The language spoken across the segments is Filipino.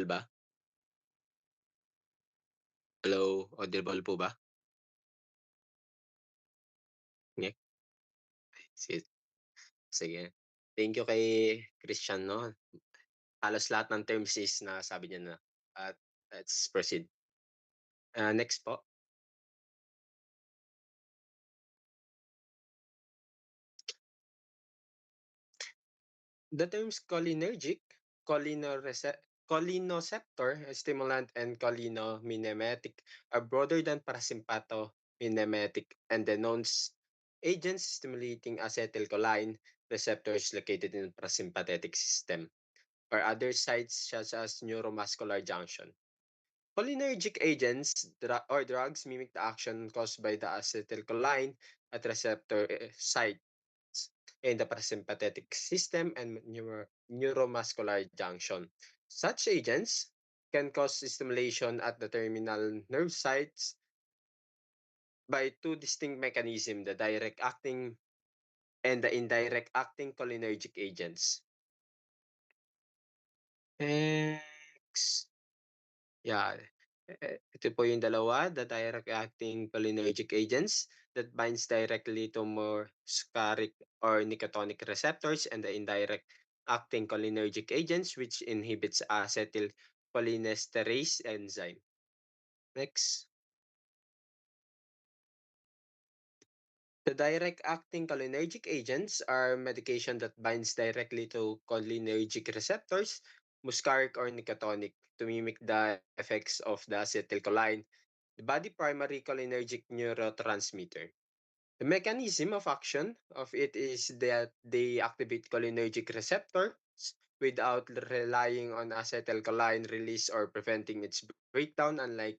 ba? Hello, audible po ba? Nye si sige. Thank you kay Christian 'no, halos lahat ng terms is nasabi niya na at let's proceed. Next po. The terms cholinergic, cholineceptor, stimulant, and cholinomimetic are broader than parasympathomimimetic and denotes agents stimulating acetylcholine receptors located in the parasympathetic system or other sites such as neuromuscular junction. Cholinergic agents or drugs mimic the action caused by the acetylcholine at receptor sites in the parasympathetic system and neuromuscular junction. Such agents can cause stimulation at the terminal nerve sites by two distinct mechanisms, the direct acting and the indirect acting cholinergic agents. Next. Yeah. Ito po yung dalawa, the direct acting cholinergic agents that binds directly to muscarinic or nicotinic receptors and the indirect acting cholinergic agents which inhibits acetylcholinesterase enzyme. Next. The direct acting cholinergic agents are medication that binds directly to cholinergic receptors, muscarinic or nicotinic, to mimic the effects of the acetylcholine, the body primary cholinergic neurotransmitter. The mechanism of action of it is that they activate cholinergic receptors without relying on acetylcholine release or preventing its breakdown, unlike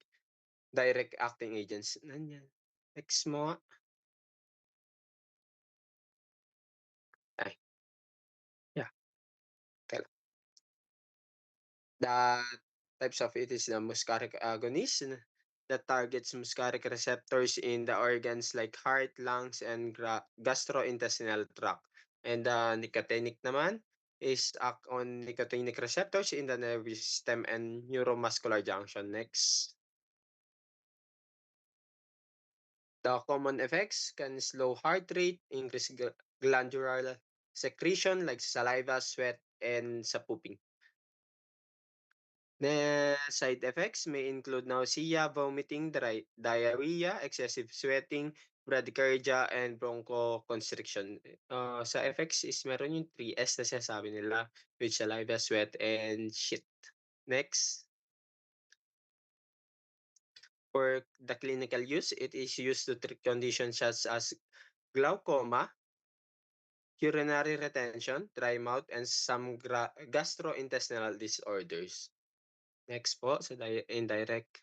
direct acting agents. Nanyan. Next mo. Ay, yeah. Okay. The types of it is the muscarinic agonist that targets muscarinic receptors in the organs like heart, lungs, and gastrointestinal tract. And the nicotinic naman is act on nicotinic receptors in the nervous system and neuromuscular junction. Next. The common effects can slow heart rate, increase glandular secretion like saliva, sweat, and sa pooping. The side effects may include nausea, vomiting, diarrhea, excessive sweating, bradycardia, and bronchoconstriction. Sa effects is meron yung 3S na sinasabi nila with saliva, sweat, and shit. Next. For the clinical use, it is used to treat conditions such as glaucoma, urinary retention, dry mouth, and some gastrointestinal disorders. Next po, sa indirect.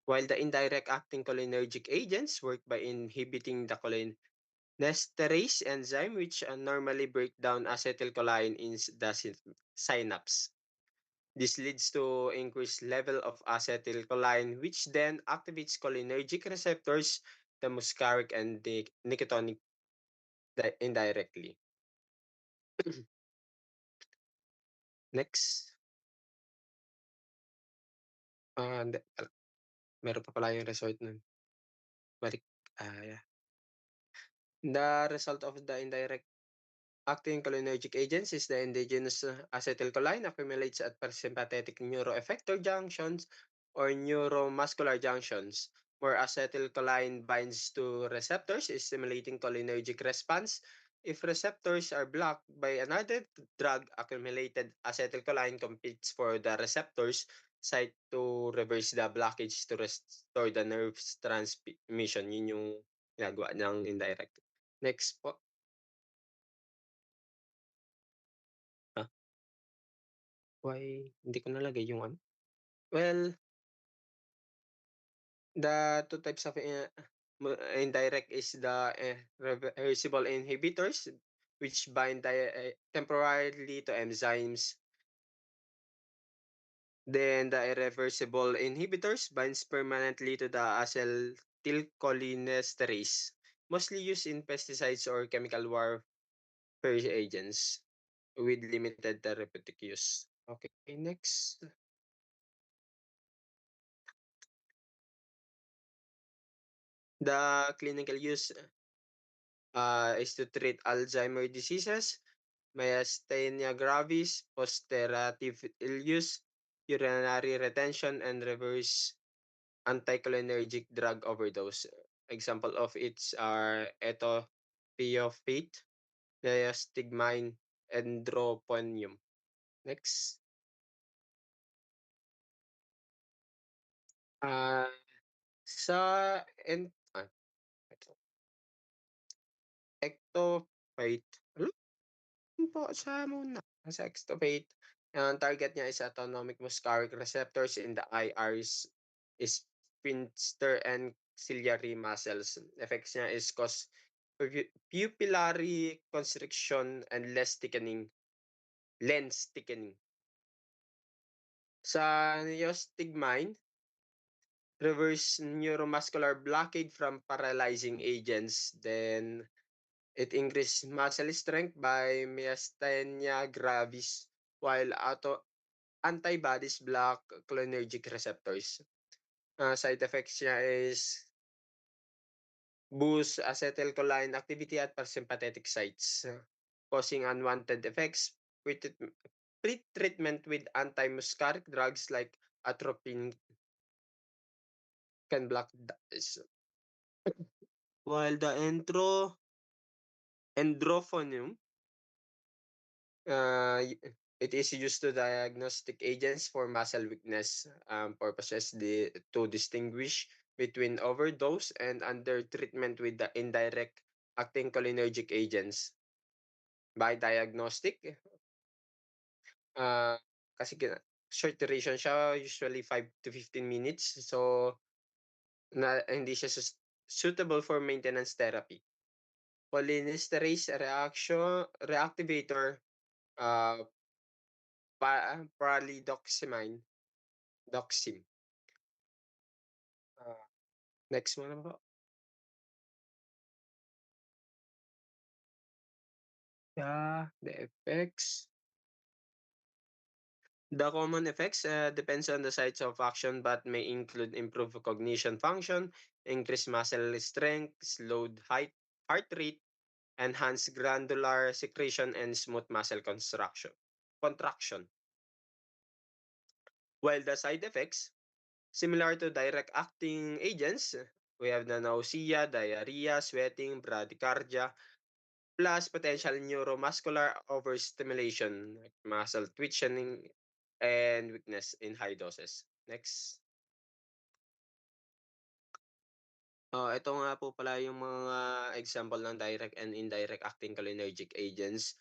While the indirect acting cholinergic agents work by inhibiting the cholinesterase enzyme, which normally break down acetylcholine in the synapse. This leads to increased level of acetylcholine, which then activates cholinergic receptors, the muscarinic and the nicotinic indirectly. Next. Hindi, meron pa pala yung result nun. Balik. Yeah. The result of the indirect acting cholinergic agents is the endogenous acetylcholine accumulates at parasympathetic neuroeffector junctions or neuromuscular junctions, where acetylcholine binds to receptors, stimulating cholinergic response. If receptors are blocked by another drug, accumulated acetylcholine competes for the receptors site to reverse the blockage to restore the nerve's transmission. Yun yung ginagawa ng indirect. Next po. Why hindi ko nalagay yung ano? Well, the two types of indirect is the reversible inhibitors, which bind temporarily to enzymes. Then the irreversible inhibitors binds permanently to the acetylcholinesterase, mostly used in pesticides or chemical warfare agents with limited therapeutic use. Okay, next. The clinical use is to treat Alzheimer diseases, myasthenia gravis, posterative ileus, urinary retention, and reverse anticholinergic drug overdose. Example of it are etopiopate, diastigmine, and droponium. Next. Ah, sa en ito, ectopate. Ano po sa muna? Sa extopate, ang target niya is autonomic muscarinic receptors in the eye, iris, sphincter, and ciliary muscles. Effects niya is cause pupillary constriction and lens thickening. Sa neostigmine, reverse neuromuscular blockade from paralyzing agents. Then it increases muscle strength by myasthenia gravis, while antibodies block cholinergic receptors. Side effects niya is boost acetylcholine activity at parasympathetic sites, causing unwanted effects. Pre-treatment with anti-muscarinic drugs like atropine can block this. While the endrophonium, it is used to diagnostic agents for muscle weakness purposes to distinguish between overdose and under treatment with the indirect acting cholinergic agents. By diagnostic, uh, kasi short duration siya, usually 5 to 15 minutes. So, hindi siya suitable for maintenance therapy. Cholinesterase reactivator, uh, pralidoximine, doxim. Uh, Next mo na po. Yeah, the effects. The common effects depends on the sites of action but may include improved cognition function, increased muscle strength, slowed heart rate, enhanced glandular secretion, and smooth muscle contraction. While the side effects, similar to direct acting agents, we have the nausea, diarrhea, sweating, bradycardia, plus potential neuromuscular overstimulation, like muscle twitching, and weakness in high doses. Next. Ito nga po pala yung mga example ng direct and indirect acting cholinergic agents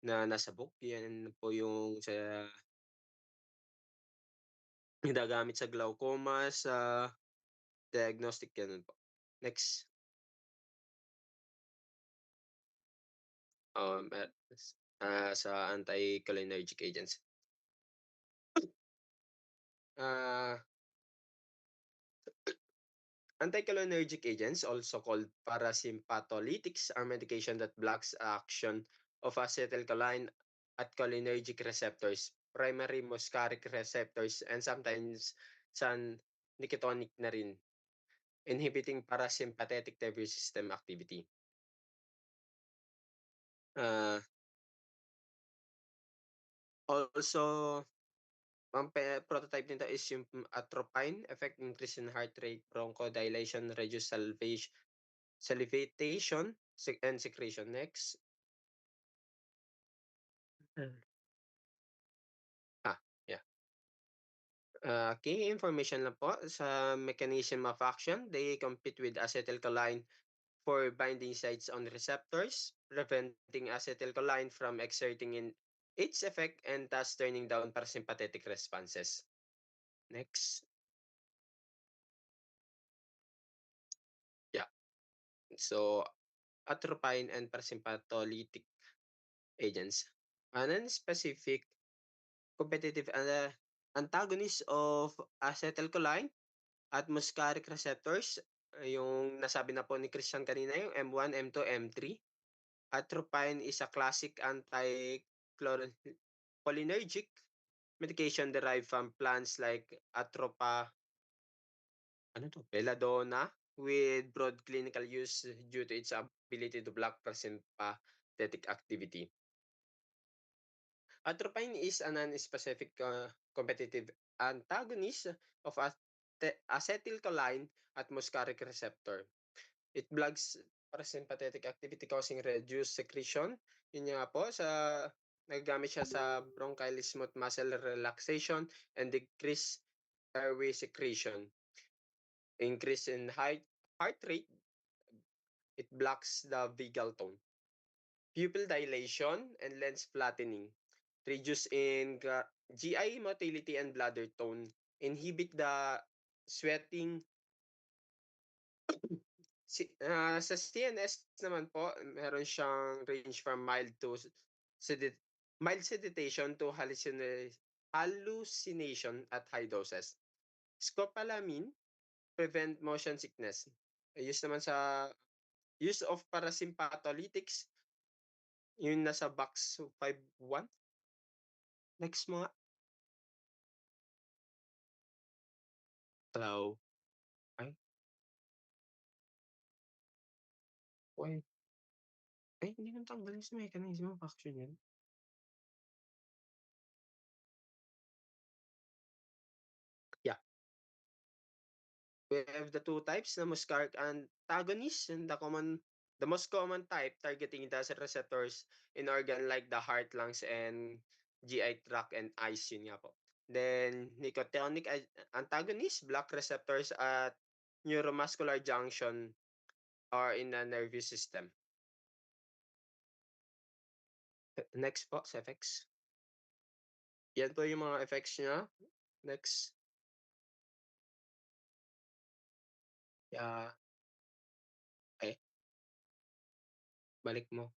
na nasa book. Yan po yung sa ginagamit sa glaucoma, sa diagnostic, ganun po. Next. Um, uh, sa anticholinergic agents. Ah, Anticholinergic agents, also called parasympatolytics, are medication that blocks action of acetylcholine at cholinergic receptors, primary muscarinic receptors, and sometimes some nicotinic na rin, inhibiting parasympathetic nervous system activity. Uh, Also, ang prototype nito is yung atropine effect, increase in heart rate, bronchodilation, reduce salivation, and secretion. Next. Mm. Yeah. Key information lang po sa mechanism of action. They compete with acetylcholine for binding sites on receptors, preventing acetylcholine from exerting in its effect and thus turning down parasympathetic responses. Next. Yeah. So, atropine and parasympatolytic agents. Non-specific competitive antagonist of acetylcholine at muscarinic receptors, yung nasabi na po ni Christian kanina, yung M1, M2, M3. Atropine is a classic anticholinergic medication derived from plants like belladonna, with broad clinical use due to its ability to block parasympathetic activity. Atropine is a non-specific competitive antagonist of acetylcholine atmospheric receptor. It blocks parasympathetic activity causing reduced secretion. Yun nga po, nagagamit siya sa bronchial smooth muscle relaxation and decrease airway secretion. Increase in heart rate, it blocks the vagal tone. Pupil dilation and lens flattening. Reduce in GI motility and bladder tone. Inhibit the sweating. Sa CNS naman po, meron siyang range from sedit mild sediation to hallucination at high doses. Scopolamine prevent motion sickness. Use naman sa use of parasympatholytics, yung nasa box 5.1. Next mga hello. Ay, why? Ay, hindi natanggal sa mechanism of action yun. Yeah. We have the two types, the muscarinic antagonist and the most common type targeting the receptors in organ like the heart, lungs, and GI tract and eyes. Yun nga po. Then, nicotinic antagonist block receptors at neuromuscular junction or in the nervous system. Next po, sa effects. Yan po yung mga effects niya. Next. Yeah. Eh, balik mo.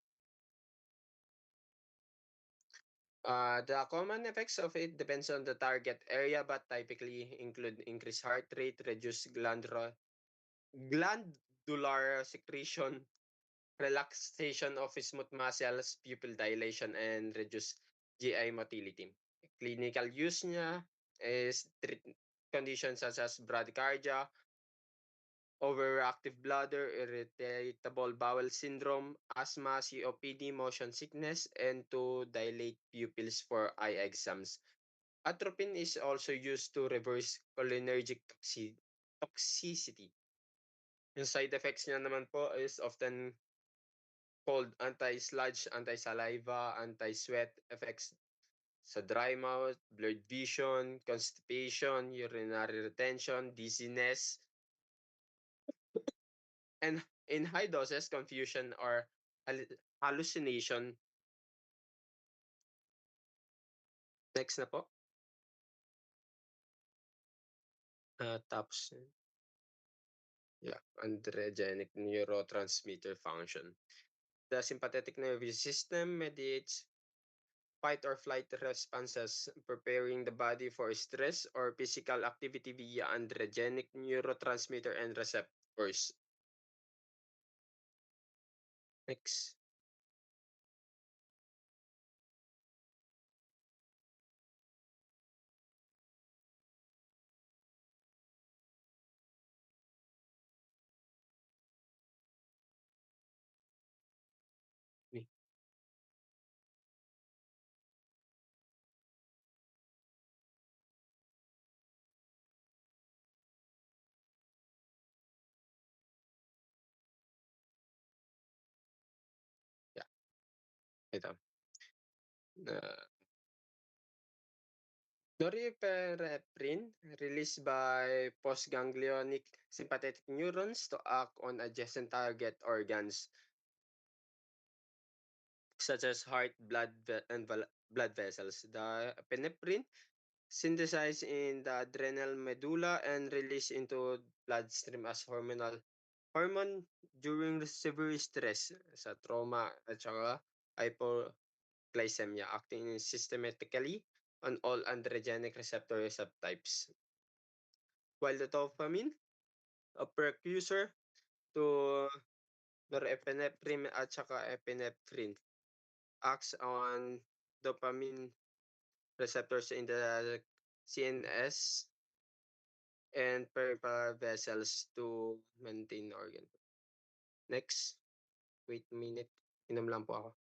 The common effects of it depends on the target area but typically include increased heart rate, reduced glandular secretion, relaxation of smooth muscles, pupil dilation, and reduced GI motility. Clinical use niya is treat conditions such as bradycardia, overactive bladder, irritable bowel syndrome, asthma, COPD, motion sickness, and to dilate pupils for eye exams. Atropine is also used to reverse cholinergic toxicity. Yung side effects niya naman po is often called anti-sludge, anti-saliva, anti-sweat effects sa dry mouth, blurred vision, constipation, urinary retention, dizziness, and in high doses, confusion or hallucination. Next na po. Tapos, yeah, androgenic neurotransmitter function. The sympathetic nervous system mediates fight or flight responses, preparing the body for stress or physical activity via androgenic neurotransmitter and receptors. Next. Yeah, ito. Uh, Norepinephrine released by postganglionic sympathetic neurons to act on adjacent target organs such as heart, blood vessels. The epinephrine synthesized in the adrenal medulla and released into bloodstream as hormone during severe stress sa trauma at saka hypoglycemia, acting systematically on all androgenic receptor subtypes. While the dopamine, a precursor to norepinephrine at saka epinephrine, acts on dopamine receptors in the CNS and peripheral vessels to maintain organ. Next. Wait a minute. Inom lang po ako.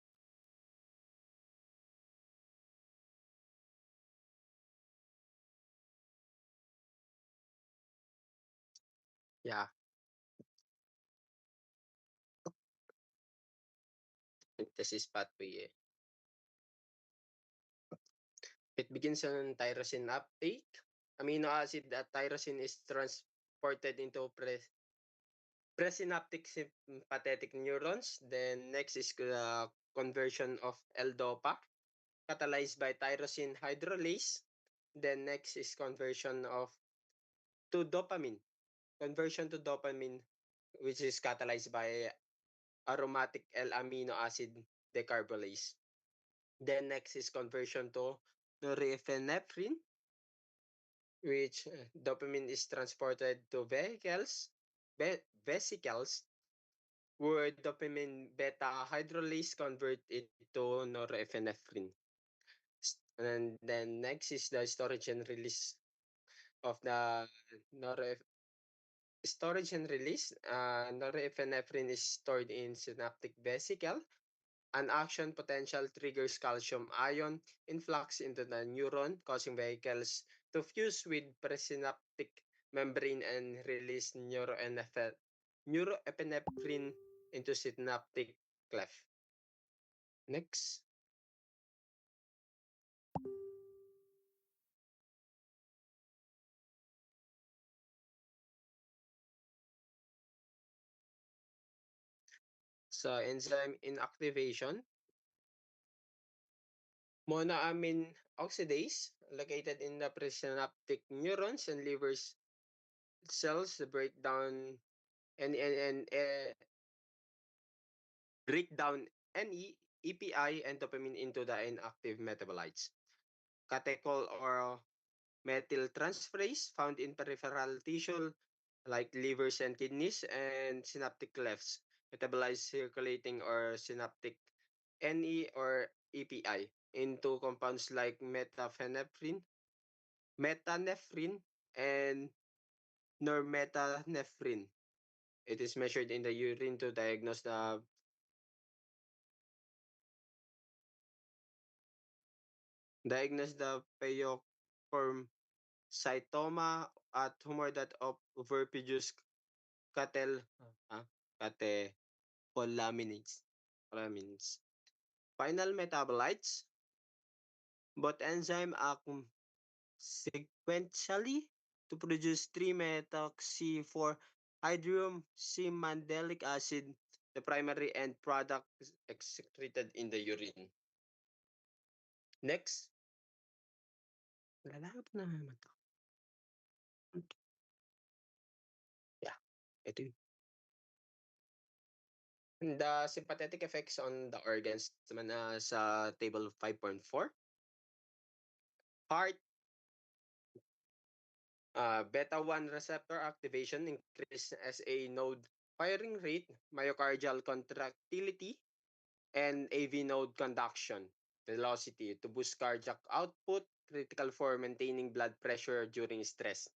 Yeah. Synthesis pathway. It begins on tyrosine uptake. Amino acid at tyrosine is transported into presynaptic sympathetic neurons. Then next is the conversion of L-DOPA catalyzed by tyrosine hydrolase. Then next is conversion of to dopamine. Conversion to dopamine which is catalyzed by aromatic L-amino acid decarbylase. Then next is conversion to norepinephrine, which dopamine is transported to vesicles, where dopamine beta hydrolase convert it to norepinephrine. And then next is the storage and release of the norepinephrine. Storage and release. Norepinephrine is stored in synaptic vesicle. An action potential triggers calcium ion influx into the neuron, causing vehicles to fuse with presynaptic membrane and release neuroepinephrine into synaptic cleft. Next. So enzyme inactivation. Monoamine oxidase, located in the presynaptic neurons and liver cells, break down break down NE, EPI, and dopamine into the inactive metabolites. Catechol or methyltransferase found in peripheral tissue like livers and kidneys and synaptic clefts. Metabolize circulating or synaptic NE or EPI into compounds like metanephrine, and normetanephrine. It is measured in the urine to diagnose the pheochromocytoma at tumor that overproduce catel ah, catecholamines. Final metabolites, both enzyme act sequentially to produce 3-methoxy-4 hydroxymandelic acid, the primary end product is excreted in the urine. Next. Lalabo na naman to. Yeah, ito yun. The sympathetic effects on the organs naman sa table 5.4. Heart, beta-1 receptor activation increase SA node firing rate, myocardial contractility, and AV node conduction velocity to boost cardiac output, critical for maintaining blood pressure during stress.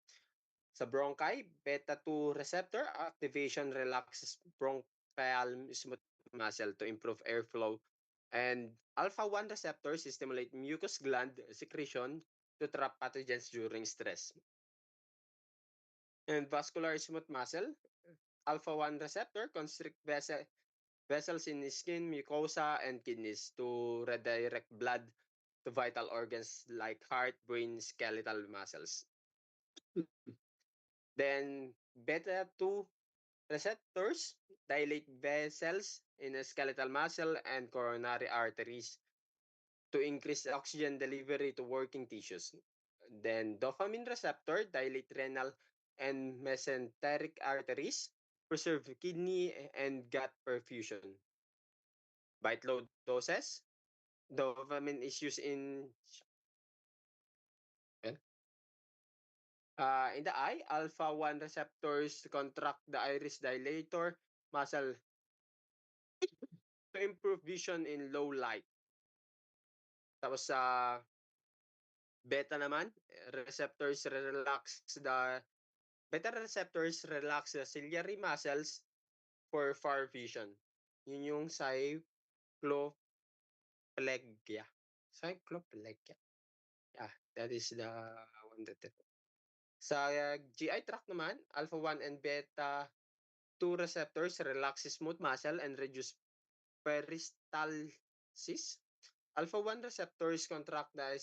Sa bronchi, beta-2 receptor activation relaxes bronchial smooth muscle to improve airflow, and alpha-1 receptors stimulate mucus gland secretion to trap pathogens during stress. And vascular smooth muscle, alpha-1 receptor constrict vessels in skin, mucosa, and kidneys to redirect blood to vital organs like heart, brain, skeletal muscles. Then beta-2 receptors dilate vessels in a skeletal muscle and coronary arteries to increase oxygen delivery to working tissues. Then dopamine receptor dilate renal and mesenteric arteries, preserve kidney and gut perfusion. Bite load doses. Dopamine is used in the eye. Alpha-1 receptors contract the iris dilator muscle to improve vision in low light. Tapos sa Beta naman, receptors relax the beta receptors relax the ciliary muscles for far vision. Yun yung cycloplegia. Cycloplegia. Yeah, that is the one that sa GI tract naman, alpha 1 and beta 2 receptors relax smooth muscle and reduce peristalsis. Alpha 1 receptors contract the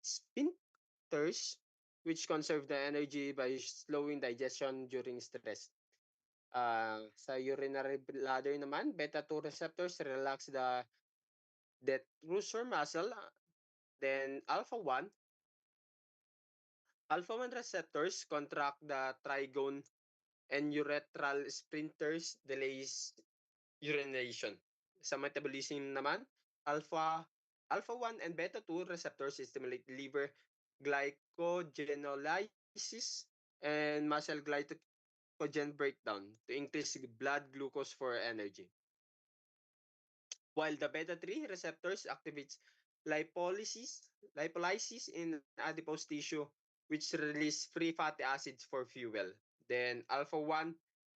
sphincters, which conserve the energy by slowing digestion during stress. Sa urinary bladder naman, beta 2 receptors relax the detrusor muscle. Then alpha 1 receptors contract the trigone and urethral sprinters delays urination. Sa metabolism naman, alpha alpha 1 and beta 2 receptors stimulate liver glycogenolysis and muscle glycogen breakdown to increase blood glucose for energy. While the beta 3 receptors activates lipolysis in adipose tissue, which release free fatty acids for fuel. Then alpha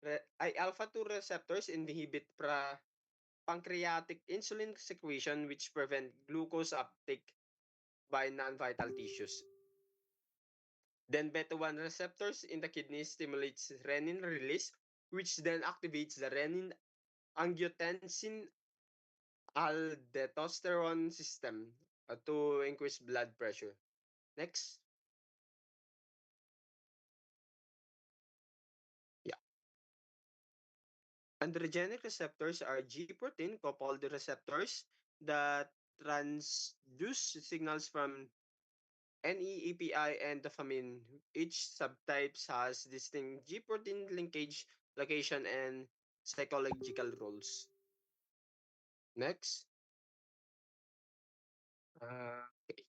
2 receptors inhibit pancreatic insulin secretion, which prevent glucose uptake by non-vital tissues. Then beta 1 receptors in the kidney stimulates renin release, which then activates the renin angiotensin aldosterone system to increase blood pressure. Next. Yeah. Androgenic receptors are G protein coupled receptors that transduce signals from NEEPI and dopamine. Each subtype has distinct G protein linkage, location, and psychological roles. Next. Okay.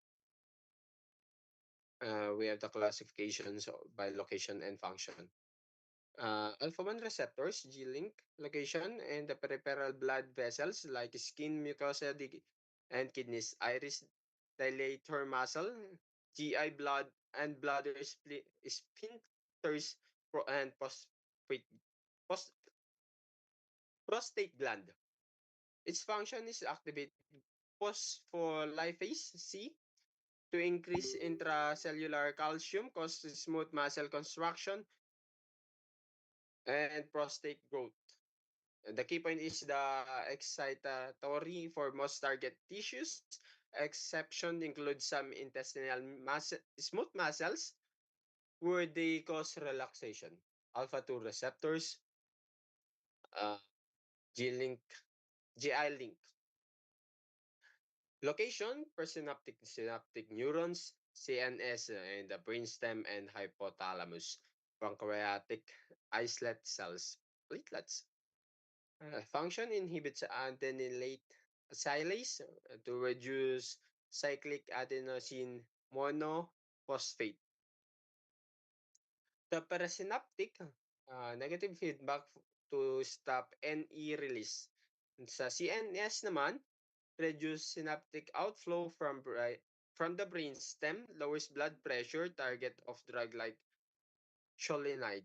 We have the classifications by location and function. Alpha 1 receptors, G-link location, and the peripheral blood vessels like skin, mucosa, and kidneys, iris dilator muscle, GI blood, and bladder sphincters, and post, prostate gland. Its function is activate phospholipase C to increase intracellular calcium, cause smooth muscle construction, and prostate growth. The key point is the excitatory for most target tissues. Exception include some intestinal smooth muscles where they cause relaxation. Alpha 2 receptors, uh, G-link, GI link. Location, synaptic neurons, CNS, and the brainstem and hypothalamus. Pancreatic islet cells, platelets. Function inhibits adenylate acylase to reduce cyclic adenosine monophosphate. The presynaptic negative feedback to stop NE release. Sa CNS naman, reduce synaptic outflow from the brainstem, lowers blood pressure, target of drug like clonidine.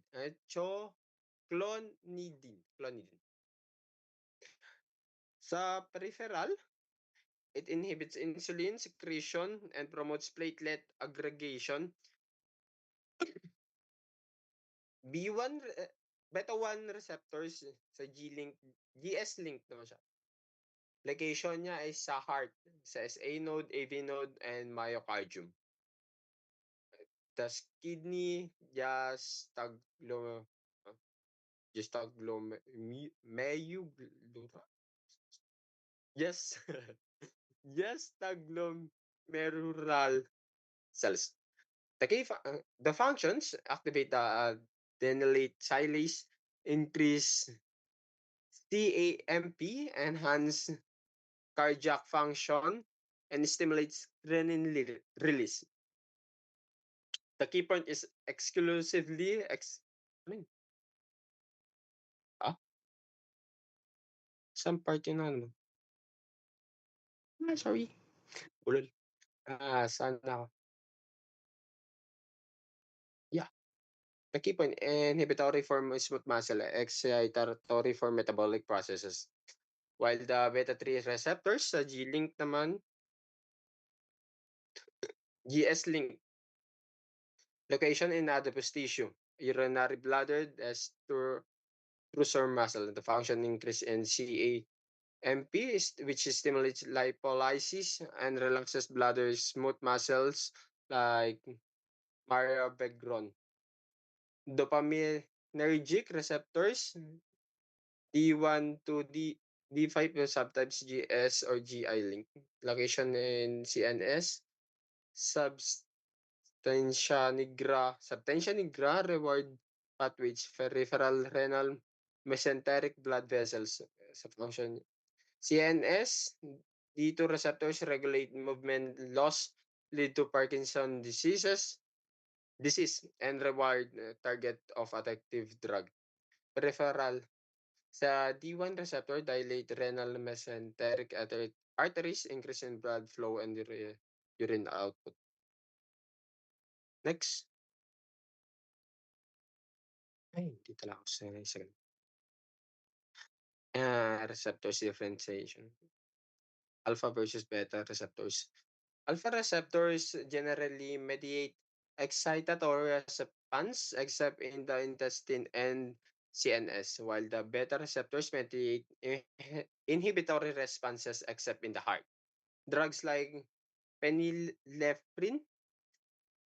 Sa peripheral, it inhibits insulin secretion and promotes platelet aggregation. B1 beta 1 receptors sa G-link, GS-link naman siya. Location niya ay sa heart, sa SA node, AV node, and myocardium. Tas kidney, diastaglomerula. Yes. Diastaglomerular cells. The functions activate the adenylate silase, increase CAMP, enhance cardiac function, and stimulates renin release. The key point is exclusively ano yun? Ah, saan part yun na ano? Sorry. Ulol. Saan ako? Yeah. The key point, inhibitory for smooth muscle, excitatory for metabolic processes. While the beta 3 receptors sa G-link naman, GS-link, location in adipose tissue, urinary bladder as trusor muscle. The function increase in CAMP, which stimulates lipolysis and relaxes bladder smooth muscles like Maravegron. Dopaminergic receptors, D1 to D5 yung subtypes GS or GI link. Location in CNS, substantia nigra reward pathways, peripheral renal mesenteric blood vessels sa function. CNS, D2 receptors regulate movement loss, lead to Parkinson disease and reward target of addictive drug. Peripheral, sa D1 receptor, dilate renal mesenteric arteries, increase in blood flow and urine output. Next. Ay, hindi talaga ako sanay sa receptors differentiation. Alpha versus beta receptors. Alpha receptors generally mediate excitatory response except in the intestine and CNS, while the beta receptors mediate inhibitory responses except in the heart. Drugs like phenylephrine,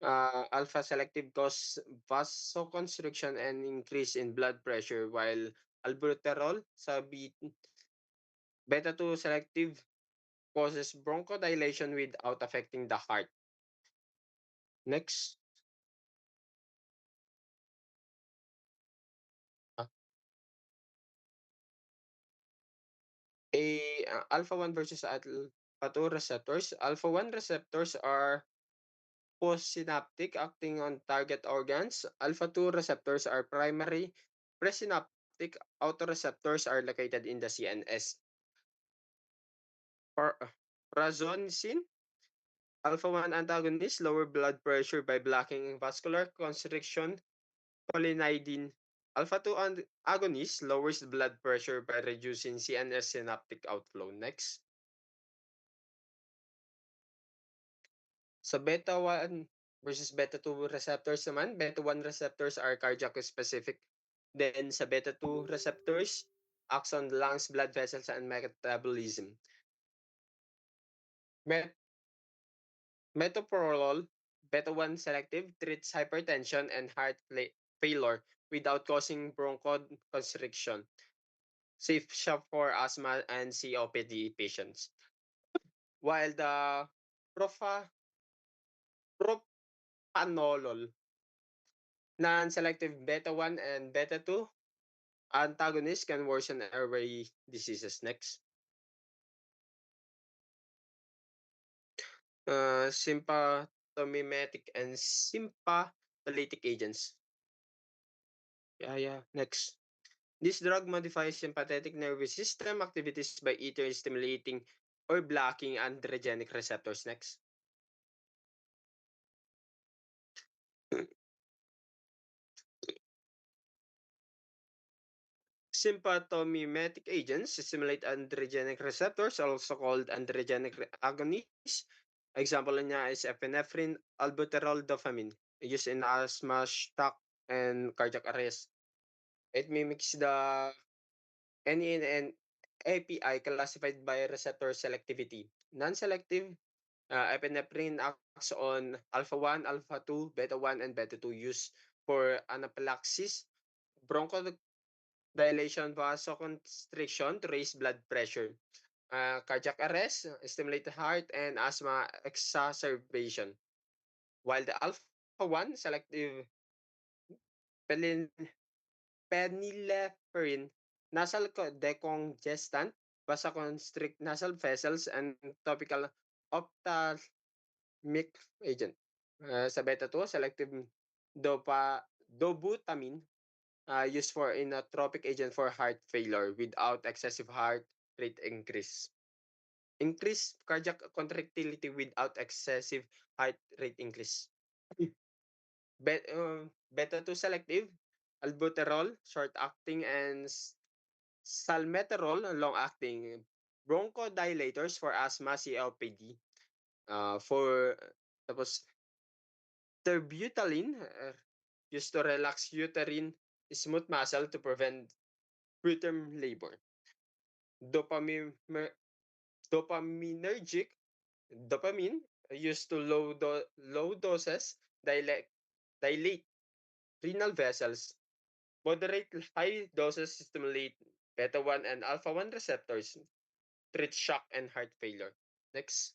alpha selective cause vasoconstriction and increase in blood pressure, while albuterol sa beta 2 selective causes bronchodilation without affecting the heart. Next. uh, Alpha 1 versus alpha 2 receptors. Alpha 1 receptors are postsynaptic, acting on target organs. Alpha 2 receptors are primary presynaptic. Autoreceptors are located in the CNS. For prazosin, alpha 1 antagonist lower blood pressure by blocking vascular constriction. Polinidine, alpha 2 agonist lowers blood pressure by reducing CNS synaptic outflow. Next. Sa beta 1 versus beta 2 receptors naman, beta 1 receptors are cardiac specific. Then sa beta 2 receptors, acts on the lungs, blood vessels, and metabolism. Metoprolol, beta 1 selective, treats hypertension and heart failure without causing bronchoconstriction. Safe siya for asthma and COPD patients. While the propranolol, non-selective beta 1 and beta 2 antagonist can worsen airway diseases. Next. Sympathomimetic and sympatholytic agents. Yeah. Next. This drug modifies sympathetic nervous system activities by either stimulating or blocking androgenic receptors. Next. Sympathomimetic agents stimulate androgenic receptors, also called androgenic agonists. Example niya is epinephrine, albuterol, dopamine, used in asthma, shock, and cardiac arrest. It mimics the NEN API classified by receptor selectivity. Non-selective, epinephrine acts on alpha 1, alpha 2, beta 1, and beta 2 used for anaphylaxis, bronchodilation, vasoconstriction to raise blood pressure, cardiac arrest, stimulate the heart, and asthma exacerbation. While the alpha 1 selective phenylephrine, nasal decongestant, vasoconstrict nasal vessels, and topical ophthalmic agent. Sa beta 2, selective dobutamine, used for inotropic agent for heart failure without excessive heart rate increase. increase cardiac contractility without excessive heart rate increase. Beta-2 selective, albuterol, short-acting, and salmeterol, long-acting bronchodilators for asthma, COPD. For tapos terbutaline, used to relax uterine smooth muscle to prevent preterm labor. Dopamine, dopaminergic, dopamine used to low doses dilate renal vessels. Moderate high doses stimulate beta 1 and alpha 1 receptors, treat shock and heart failure. Next.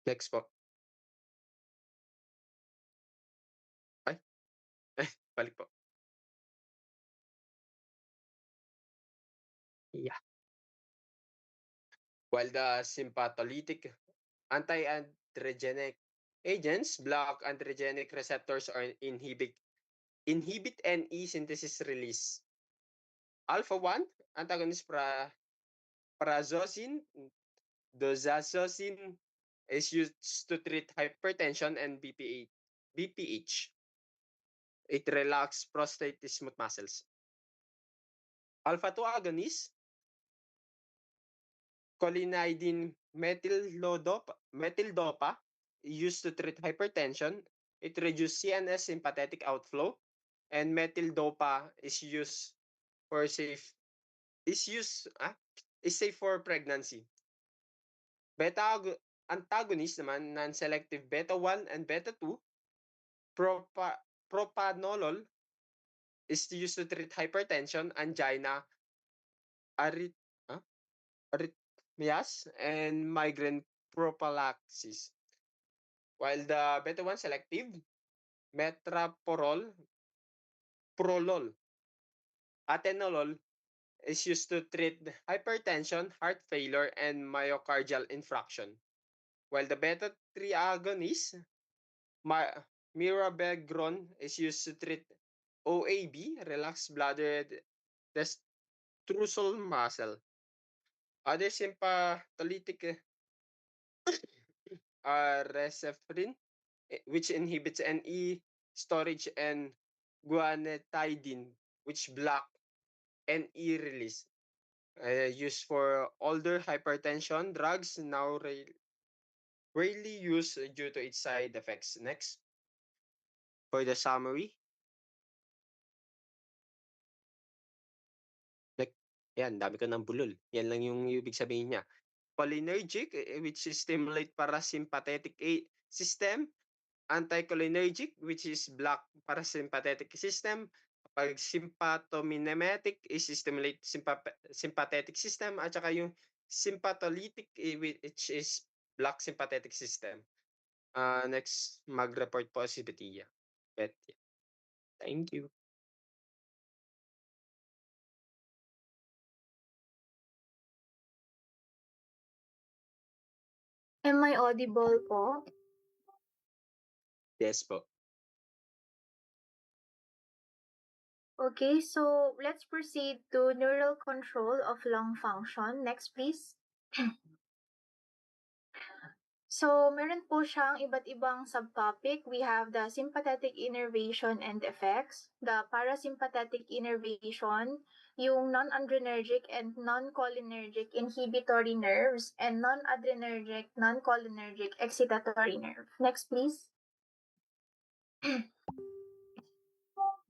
Next po. Ay, balik po. Yeah. While the sympatholytic anti-androgenic agents block androgenic receptors or inhibit NE synthesis release. Alpha 1 antagonist prazosin, dozazocin is used to treat hypertension and BPH. It relaxes prostate smooth muscles. Alpha 2 agonist, cholinidine methyl-dopa, used to treat hypertension. It reduces CNS sympathetic outflow, and methyl-dopa is used for safe is used is safe for pregnancy. Beta antagonist naman, non-selective beta 1 and beta 2, propanolol is used to treat hypertension, angina, arit, huh? arrhythmias, and migraine prophylaxis. While the beta 1 selective, metoprolol, atenolol is used to treat hypertension, heart failure, and myocardial infarction. While the beta 3 agonist, mirabegron, is used to treat OAB, relaxed bladder destrusal muscle. Other sympatholytic are resefrin, which inhibits NE storage, and guanethidine, which block NE release. Used for older hypertension drugs, now rarely used due to its side effects. Next, for the summary, like, yan, dami ko ng bulol. Yan lang yung ibig sabihin niya. Cholinergic, which is stimulate parasympathetic system. Anticholinergic, which is block parasympathetic system. Pag sympathomimetic is stimulate sympathetic system. At saka yung sympatholytic, which is block sympathetic system. Next, mag-report po si Betia. Betia. Thank you. Am I audible po? Yes po. Okay, so let's proceed to neural control of lung function. Next, please. So, meron po siyang iba't ibang subtopic. We have the sympathetic innervation and effects, the parasympathetic innervation, yung non-adrenergic and non-cholinergic inhibitory nerves, and non-adrenergic, non-cholinergic excitatory nerve. Next, please.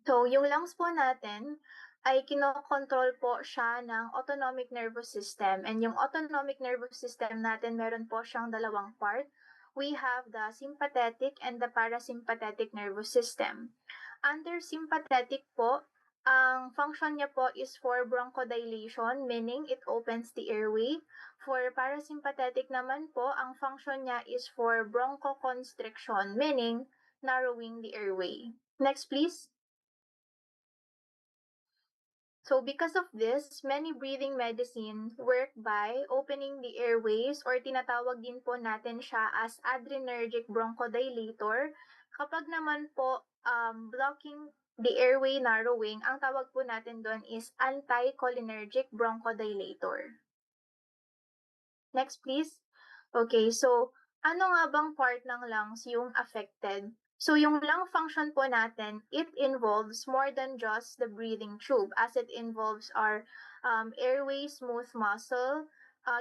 So, yung lungs po natin ay kinokontrol po siya ng autonomic nervous system. And yung autonomic nervous system natin, meron po siyang dalawang part. We have the sympathetic and the parasympathetic nervous system. Under sympathetic po, ang function niya po is for bronchodilation, meaning it opens the airway. For parasympathetic naman po, ang function niya is for bronchoconstriction, meaning narrowing the airway. Next, please. So because of this, many breathing medicine work by opening the airways or tinatawag din po natin siya as adrenergic bronchodilator Kapag naman po blocking the airway narrowing, ang tawag po natin doon is anticholinergic bronchodilator. Next please. Okay, so ano nga bang part ng lungs yung affected? So yung lung function po natin, it involves more than just the breathing tube as it involves our airway smooth muscle.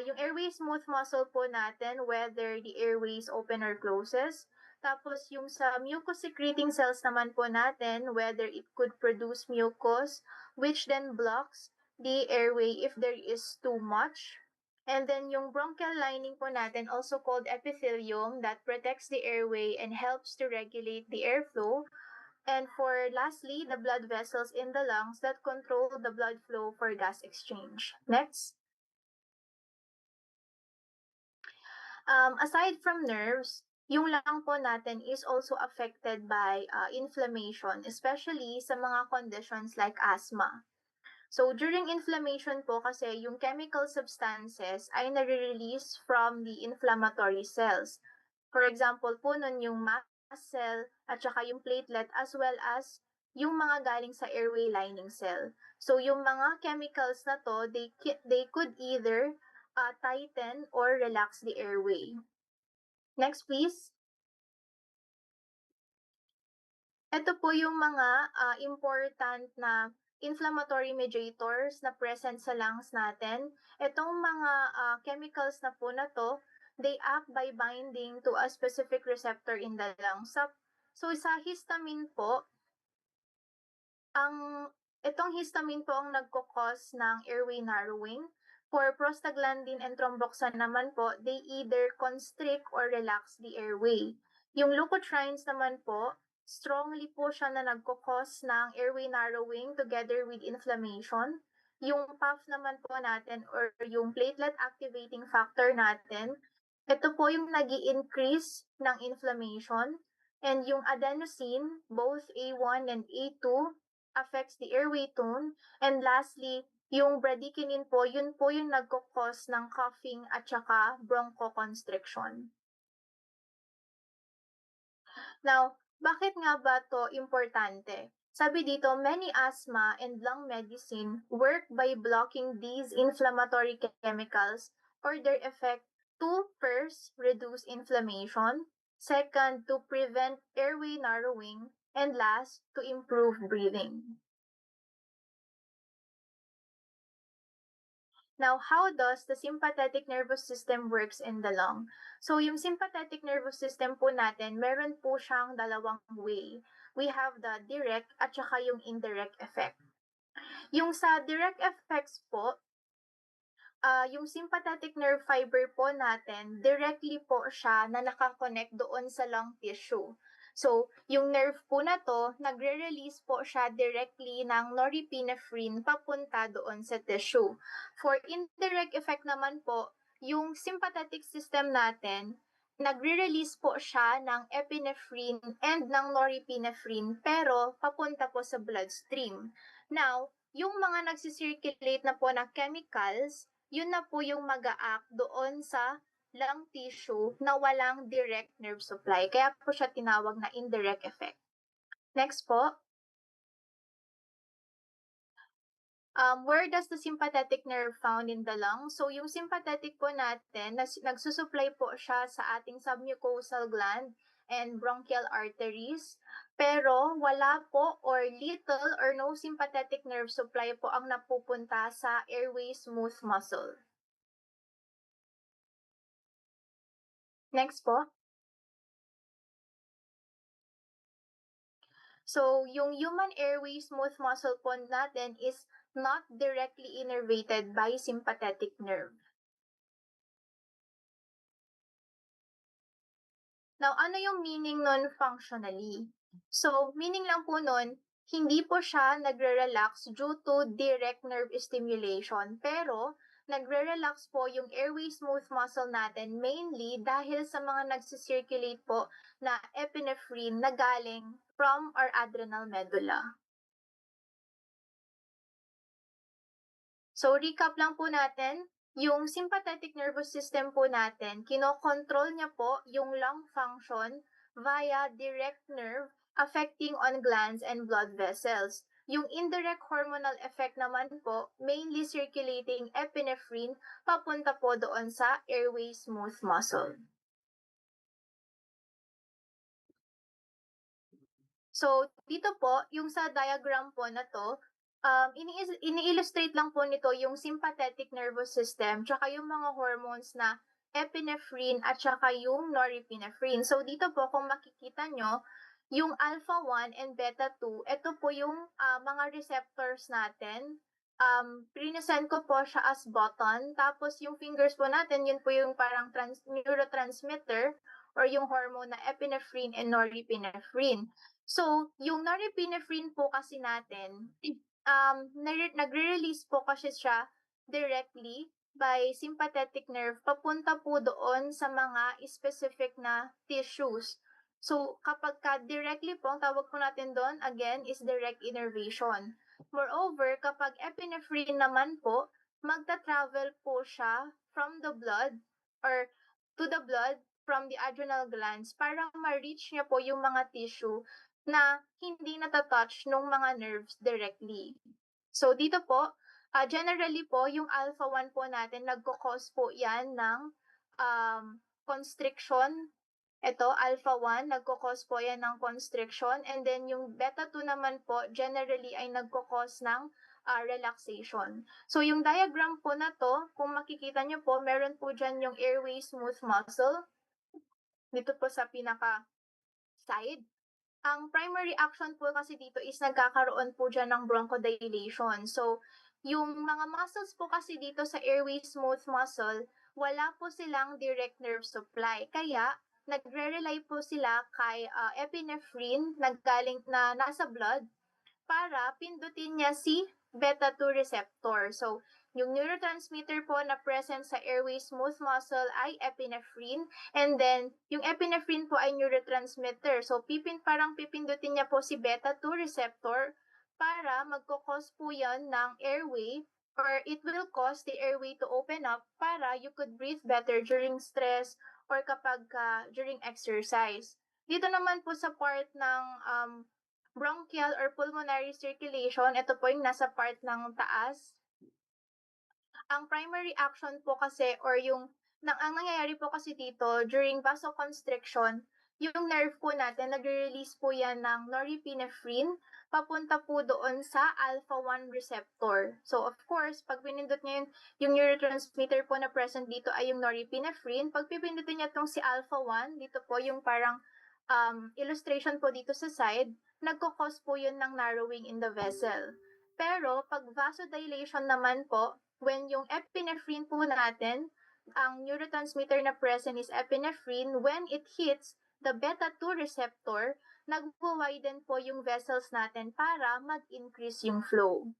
Yung airway smooth muscle po natin, whether the airway is open or closes. Tapos yung sa mucus secreting cells naman po natin, whether it could produce mucus, which then blocks the airway if there is too much. And then yung bronchial lining po natin, also called epithelium, that protects the airway and helps to regulate the airflow. And for lastly, the blood vessels in the lungs that control the blood flow for gas exchange. Next. Aside from nerves, yung lung po natin is also affected by inflammation, especially sa mga conditions like asthma. So during inflammation po kasi yung chemical substances ay nare-release from the inflammatory cells. For example po nun yung mast cell at saka yung platelet as well as yung mga galing sa airway lining cell. So yung mga chemicals na to, they could either tighten or relax the airway. Next please. Ito po yung mga important na inflammatory mediators na present sa lungs natin. Itong mga chemicals na po na to, they act by binding to a specific receptor in the lungs. So sa histamine po, itong histamine po ang nagko-cause ng airway narrowing. For prostaglandin and thromboxane naman po, they either constrict or relax the airway. Yung leukotrienes naman po, strongly po siya na nagko-cause ng airway narrowing together with inflammation. Yung PAF naman po natin or yung platelet activating factor natin, ito po yung nag-i-increase ng inflammation. And yung adenosine, both A1 and A2, affects the airway tone. And lastly, yung bradykinin po, yun po yung nagkukos ng coughing at saka bronchoconstriction. Now, bakit nga ba to importante? Sabi dito, many asthma and lung medicine work by blocking these inflammatory chemicals or their effect to first reduce inflammation, second to prevent airway narrowing, and last to improve breathing. Now, how does the sympathetic nervous system works in the lung? So, yung sympathetic nervous system po natin, meron po siyang dalawang way. We have the direct at saka yung indirect effect. Yung sa direct effects po, yung sympathetic nerve fiber po natin, directly po siya na nakakonect doon sa lung tissue. So, yung nerve po na to, nagre-release po siya directly ng norepinephrine papunta doon sa tissue. For indirect effect naman po, yung sympathetic system natin, nagre-release po siya ng epinephrine and ng norepinephrine pero papunta po sa bloodstream. Now, yung mga nagsisirculate na po na chemicals, yun na po yung mag-a-act doon sa lung tissue na walang direct nerve supply. Kaya po siya tinawag na indirect effect. Next po. Where does the sympathetic nerve found in the lung? So yung sympathetic po natin, nagsusupply po siya sa ating submucosal gland and bronchial arteries. Pero wala po or little or no sympathetic nerve supply po ang napupunta sa airway smooth muscle. Next po. So, yung human airway smooth muscle po natin is not directly innervated by sympathetic nerve. Now, ano yung meaning nun functionally? So, meaning lang po nun, hindi po siya nagre-relax due to direct nerve stimulation, pero nagre-relax po yung airway smooth muscle natin mainly dahil sa mga nagsisirculate po na epinephrine na galing from our adrenal medulla. So, recap lang po natin, yung sympathetic nervous system po natin, kinokontrol niya po yung lung function via direct nerve affecting on glands and blood vessels. Yung indirect hormonal effect naman po, mainly circulating epinephrine papunta po doon sa airway smooth muscle. So, dito po, yung sa diagram po na to, ini-illustrate lang po nito yung sympathetic nervous system tsaka yung mga hormones na epinephrine at tsaka yung norepinephrine. So, dito po, kung makikita nyo, yung alpha-1 and beta-2, ito po yung mga receptors natin. Prinesent ko po siya as button. Tapos, yung fingers po natin, yun po yung parang neurotransmitter or yung hormone na epinephrine and norepinephrine. So, yung norepinephrine po kasi natin, nagre-release po kasi siya directly by sympathetic nerve papunta po doon sa mga specific na tissues. So, kapag ka directly po, ang tawag po natin doon, again, is direct innervation. Moreover, kapag epinephrine naman po, magta-travel po siya from the blood or to the blood from the adrenal glands para ma-reach niya po yung mga tissue na hindi natatouch ng mga nerves directly. So dito po, generally po, yung alpha-1 po natin, nagko-cause po yan ng constriction. Ito, alpha-1, nagko-cause po yan ng constriction. And then yung beta-2 naman po, generally ay nagko-cause ng relaxation. So yung diagram po na to, kung makikita nyo po, meron po dyan yung airway smooth muscle. Dito po sa pinaka side. Ang primary action po kasi dito is nagkakaroon po dyan ng bronchodilation. So, yung mga muscles po kasi dito sa airway smooth muscle, wala po silang direct nerve supply. Kaya, nagre-rely po sila kay epinephrine na nasa blood para pindutin niya si beta-2 receptor. So, yung neurotransmitter po na present sa airway smooth muscle ay epinephrine. And then, yung epinephrine po ay neurotransmitter. So, parang pipindutin niya po si beta-2 receptor para magkukos po yan ng airway or it will cause the airway to open up para you could breathe better during stress or kapag during exercise. Dito naman po sa part ng bronchial or pulmonary circulation, ito po yung nasa part ng taas. Ang primary action po kasi or ang nangyayari po kasi dito during vasoconstriction, yung nerve po natin, nagre-release po yan ng norepinephrine papunta po doon sa alpha-1 receptor. So, of course, pag pinindot niya yung neurotransmitter po na present dito ay yung norepinephrine. Pag pipindutin niya itong si alpha-1, dito po yung parang illustration po dito sa side, nagkakos po yun ng narrowing in the vessel. Pero, pag vasodilation naman po, when yung epinephrine po natin, ang neurotransmitter na present is epinephrine, when it hits the beta-2 receptor, nag-widen po yung vessels natin para mag-increase yung flow.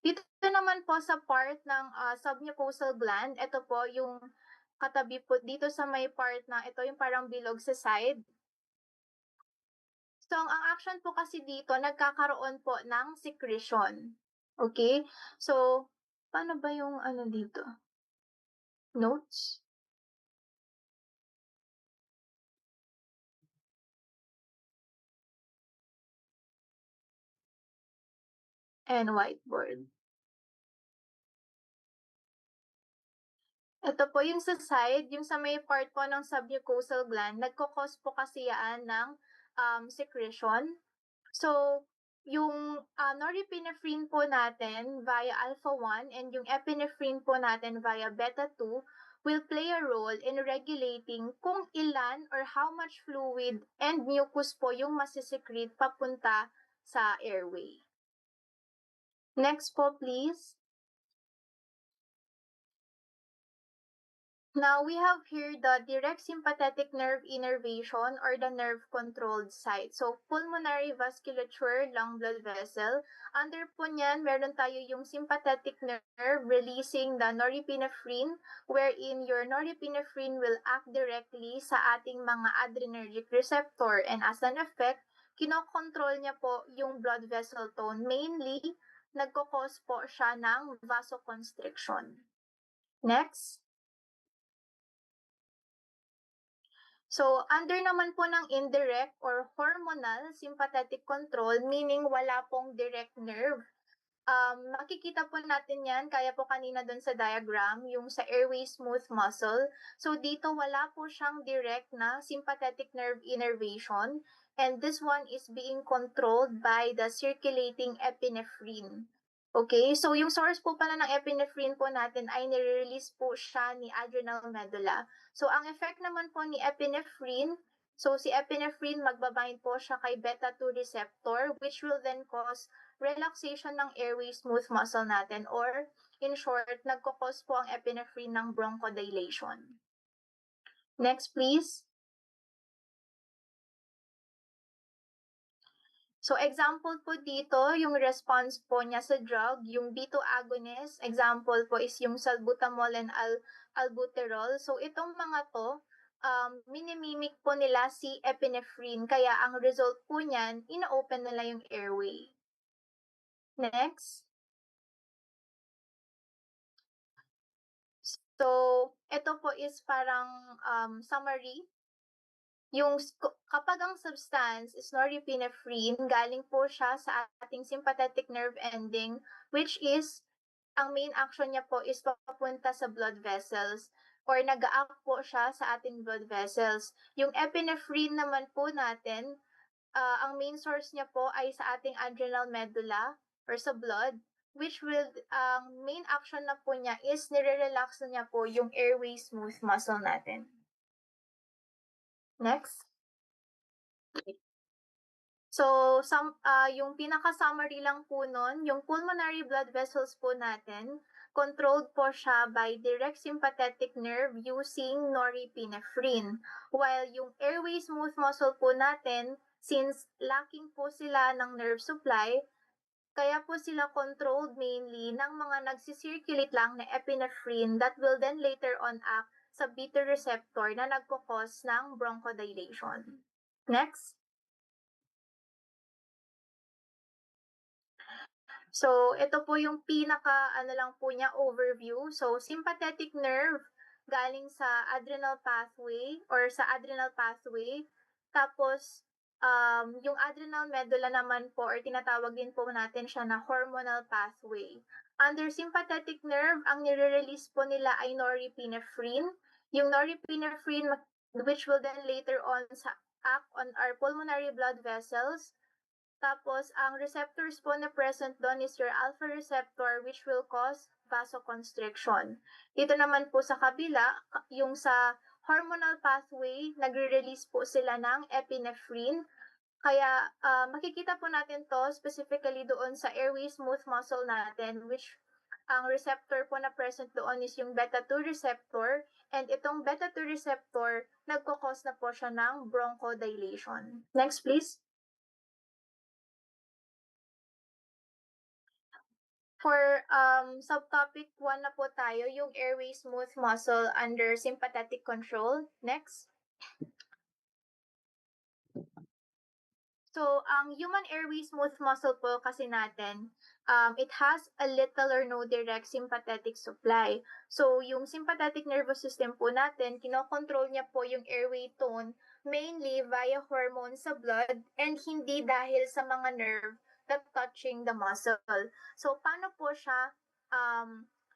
Dito naman po sa part ng submucosal gland, ito po yung katabi po dito sa may part na ito yung parang bilog sa side. So, ang action po kasi dito, nagkakaroon po ng secretion. Okay? So, paano ba yung ano dito? Notes? And whiteboard. Ito po yung sa side, yung sa may part po ng submucosal gland, nagkukos po kasi yan ng secretion. So, yung norepinephrine po natin via alpha-1 and yung epinephrine po natin via beta-2 will play a role in regulating kung ilan or how much fluid and mucus po yung masisecrete papunta sa airway. Next po, please. Now, we have here the direct sympathetic nerve innervation or the nerve-controlled site. So, pulmonary vasculature, lung blood vessel. Under po niyan, meron tayo yung sympathetic nerve releasing the norepinephrine, wherein your norepinephrine will act directly sa ating mga adrenergic receptor. And as an effect, kinokontrol niya po yung blood vessel tone. Mainly, nagkakos po siya ng vasoconstriction. Next. So, under naman po ng indirect or hormonal sympathetic control, meaning wala pong direct nerve. Makikita po natin yan, kaya po kanina dun sa diagram, yung sa airway smooth muscle. So, dito wala po siyang direct na sympathetic nerve innervation. And this one is being controlled by the circulating epinephrine. Okay, so yung source po pala ng epinephrine po natin ay nire-release po siya ni adrenal medulla. So, ang effect naman po ni epinephrine, so si epinephrine magbabind po siya kay beta-2 receptor which will then cause relaxation ng airway smooth muscle natin or in short, nagkakos po ang epinephrine ng bronchodilation. Next, please. So, example po dito, yung response po niya sa drug, yung B2 agonist, example po is yung salbutamol and albuterol. So, itong mga to, minimimic po nila si epinephrine, kaya ang result po niyan, ina-open nila yung airway. Next. So, ito po is parang summary. Yung kapag ang substance is norepinephrine, galing po siya sa ating sympathetic nerve ending, which is, ang main action niya po is papunta sa blood vessels or nag-act po siya sa ating blood vessels. Yung epinephrine naman po natin, ang main source niya po ay sa ating adrenal medulla or sa blood, which will, main action na po niya is nire-relax na niya po yung airway smooth muscle natin. Next. So, yung pinaka-summary lang po nun, yung pulmonary blood vessels po natin, controlled po siya by direct sympathetic nerve using norepinephrine. While yung airway smooth muscle po natin, since lacking po sila ng nerve supply, kaya po sila controlled mainly ng mga nagsisirculate lang na epinephrine that will then later on act sa beta receptor na nagkukos ng bronchodilation. Next. So, ito po yung ano lang po niya, overview. So, sympathetic nerve, galing sa adrenal pathway or sa adrenal pathway. Tapos, yung adrenal medulla naman po or tinatawag din po natin siya na hormonal pathway. Under sympathetic nerve, ang nire-release po nila ay norepinephrine. Yung norepinephrine, which will then later on act on our pulmonary blood vessels. Tapos, ang receptors po na present doon is your alpha receptor which will cause vasoconstriction. Dito naman po sa kabila, yung sa hormonal pathway, nagre-release po sila ng epinephrine. Kaya makikita po natin to specifically doon sa airway smooth muscle natin which ang receptor po na present doon is yung beta-2 receptor and itong beta-2 receptor nagkakos na po siya ng bronchodilation. Next please. For subtopic 1 na po tayo, yung airway smooth muscle under sympathetic control. Next. So, ang human airway smooth muscle po kasi natin, it has a little or no direct sympathetic supply. So, yung sympathetic nervous system po natin, kinokontrol niya po yung airway tone mainly via hormones sa blood and hindi dahil sa mga nerve that touching the muscle. So, paano po siya,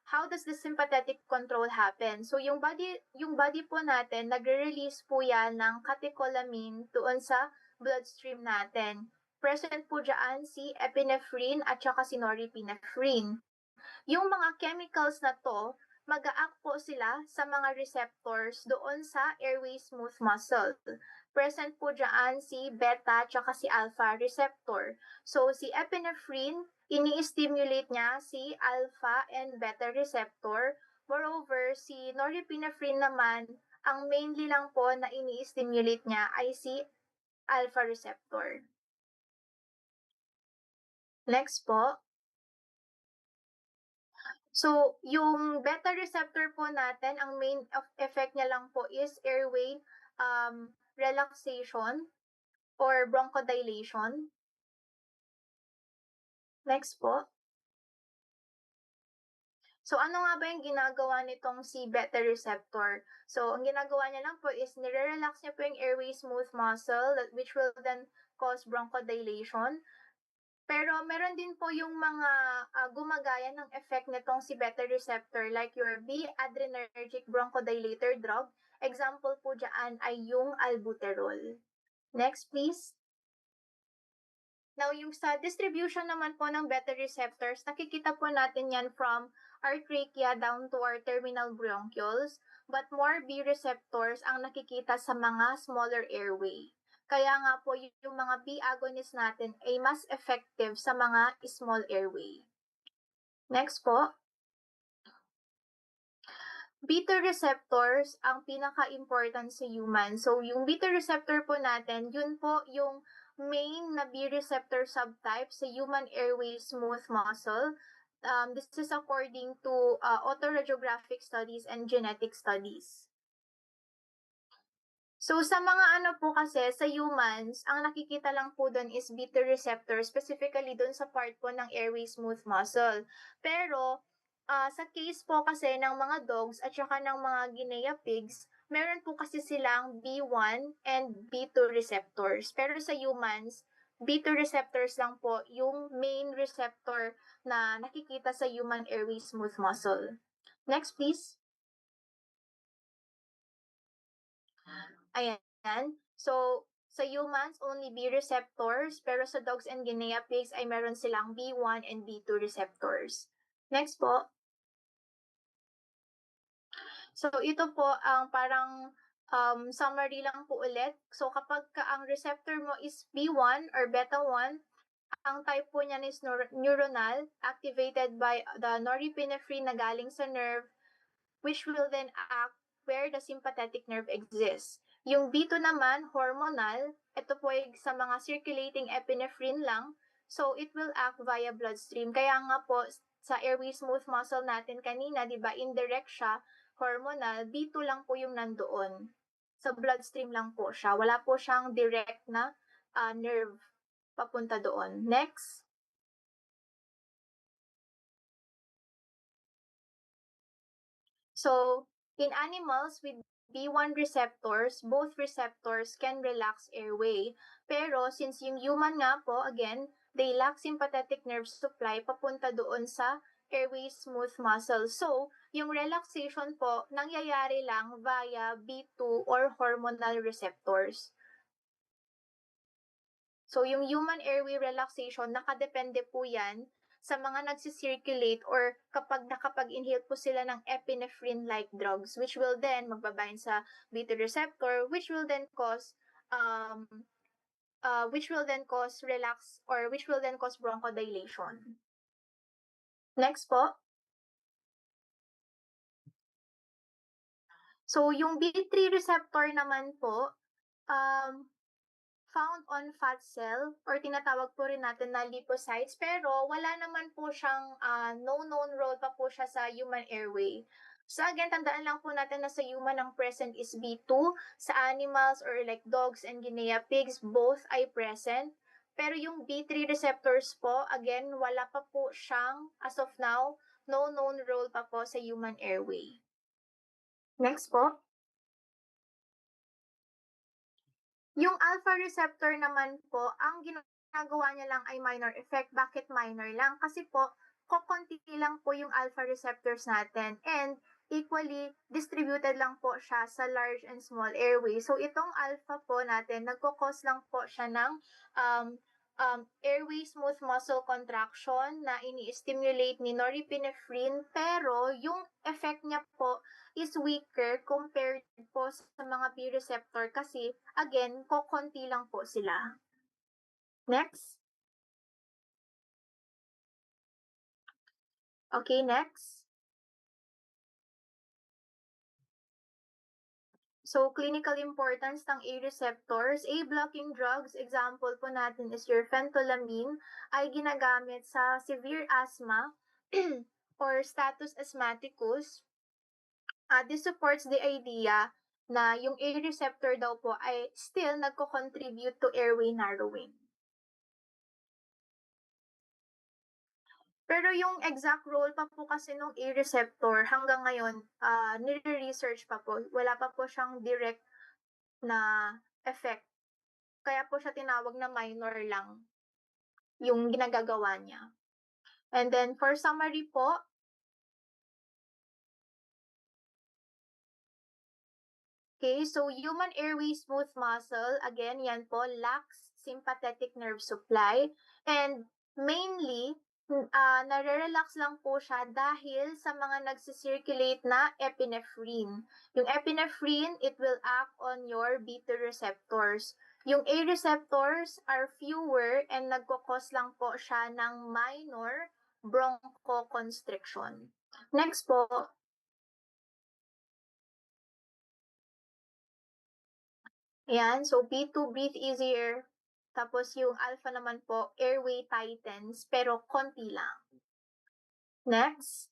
how does the sympathetic control happen? So, yung body po natin, nagre-release po yan ng catecholamine doon sa bloodstream natin. Present po dyan si epinephrine at saka si norepinephrine. Yung mga chemicals na to, mag-a-act po sila sa mga receptors doon sa airway smooth muscle. Present po dyan si beta at saka si alpha receptor. So, si epinephrine, ini-stimulate niya si alpha and beta receptor. Moreover, si norepinephrine naman, ang mainly lang po na ini-stimulate niya ay si alpha receptor. Next po. So, yung beta receptor po natin, ang main effect niya lang po is airway relaxation or bronchodilation. Next po. So ano nga ba yung ginagawa nitong si beta receptor? So ang ginagawa niya lang po is nire-relax niya po yung airway smooth muscle which will then cause bronchodilation. Pero meron din po yung mga gumagaya ng effect nitong si beta receptor like your B-adrenergic bronchodilator drug. Example po dyan ay yung albuterol. Next please. Now, yung sa distribution naman po ng beta receptors, nakikita po natin yan from our trachea down to our terminal bronchioles, but more B receptors ang nakikita sa mga smaller airway. Kaya nga po yung mga B agonists natin ay mas effective sa mga small airway. Next po. Beta receptors ang pinaka-important sa human. So, yung beta receptor po natin, yun po yung main na B receptor subtype sa human airway smooth muscle. This is according to autoradiographic studies and genetic studies. So, sa mga ano po kasi, sa humans, ang nakikita lang po doon is beta receptor, specifically doon sa part po ng airway smooth muscle. Pero, sa case po kasi ng mga dogs at saka ng mga guinea pigs, meron po kasi silang B1 and B2 receptors. Pero sa humans, B2 receptors lang po yung main receptor na nakikita sa human airway smooth muscle. Next, please. Ayan. So, sa humans, only B receptors, pero sa dogs and guinea pigs ay meron silang B1 and B2 receptors. Next po. So, ito po ang parang summary lang po ulit. So, kapag ang receptor mo is B1 or beta 1, ang type po niyan is neuronal, activated by the norepinephrine na galing sa nerve, which will then act where the sympathetic nerve exists. Yung B2 naman, hormonal, ito po ay sa mga circulating epinephrine lang, so it will act via bloodstream. Kaya nga po, sa airway smooth muscle natin kanina, di ba, indirect siya, hormonal, B2 lang po yung nandoon. Sa bloodstream lang po siya. Wala po siyang direct na nerve papunta doon. Next. So, in animals with B1 receptors, both receptors can relax airway. Pero since yung human nga po, again, they lack sympathetic nerve supply papunta doon sa airway smooth muscle. So, yung relaxation po, nangyayari lang via B2 or hormonal receptors. So, yung human airway relaxation, nakadepende po yan sa mga nagsisirculate or kapag nakapag-inhale po sila ng epinephrine-like drugs, which will then magbabind sa beta receptor, which will then cause relax or which will then cause bronchodilation. Next po. So, yung B3 receptor naman po, found on fat cell or tinatawag po rin natin na lipocytes pero wala naman po siyang no known role pa po siya sa human airway. So again, tandaan lang po natin na sa human ang present is B2, sa animals or like dogs and guinea pigs, both ay present. Pero yung B3 receptors po, again, wala pa po siyang, as of now, no known role pa po sa human airway. Next po. Yung alpha receptor naman po, ang ginagawa niya lang ay minor effect. Bakit minor lang? Kasi po, kokonti lang po yung alpha receptors natin and equally distributed lang po siya sa large and small airway. So itong alpha po natin, nagkukos lang po siya ng airway smooth muscle contraction na ini-stimulate ni norepinephrine pero yung effect niya po is weaker compared po sa mga B receptor kasi again, kokonti lang po sila. Next. Okay, next. So, clinical importance ng A receptors. A-blocking drugs, example po natin is your phentolamine, ay ginagamit sa severe asthma or status asthmaticus. This supports the idea na yung A receptor daw po ay still nagko-contribute to airway narrowing. Pero yung exact role pa po kasi nung A receptor hanggang ngayon, nire-research pa po. Wala pa po siyang direct na effect. Kaya po siya tinawag na minor lang yung ginagagawa niya. And then for summary po, okay, so human airway smooth muscle, again, yan po, lacks sympathetic nerve supply. And mainly, nare-relax lang po siya dahil sa mga nagsisirculate na epinephrine. Yung epinephrine, it will act on your beta receptors. Yung A receptors are fewer and nagkukos lang po siya ng minor bronchoconstriction. Next po, ayan, so B2, breathe easier. Tapos yung alpha naman po, airway tightens, pero konti lang. Next.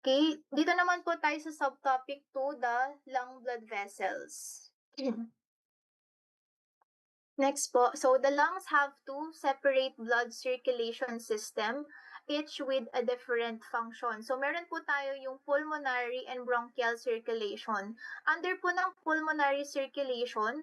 Okay, dito naman po tayo sa subtopic 2, the lung blood vessels. Next po, so the lungs have two separate blood circulation system, each with a different function. So meron po tayo yung pulmonary and bronchial circulation. Under po ng pulmonary circulation,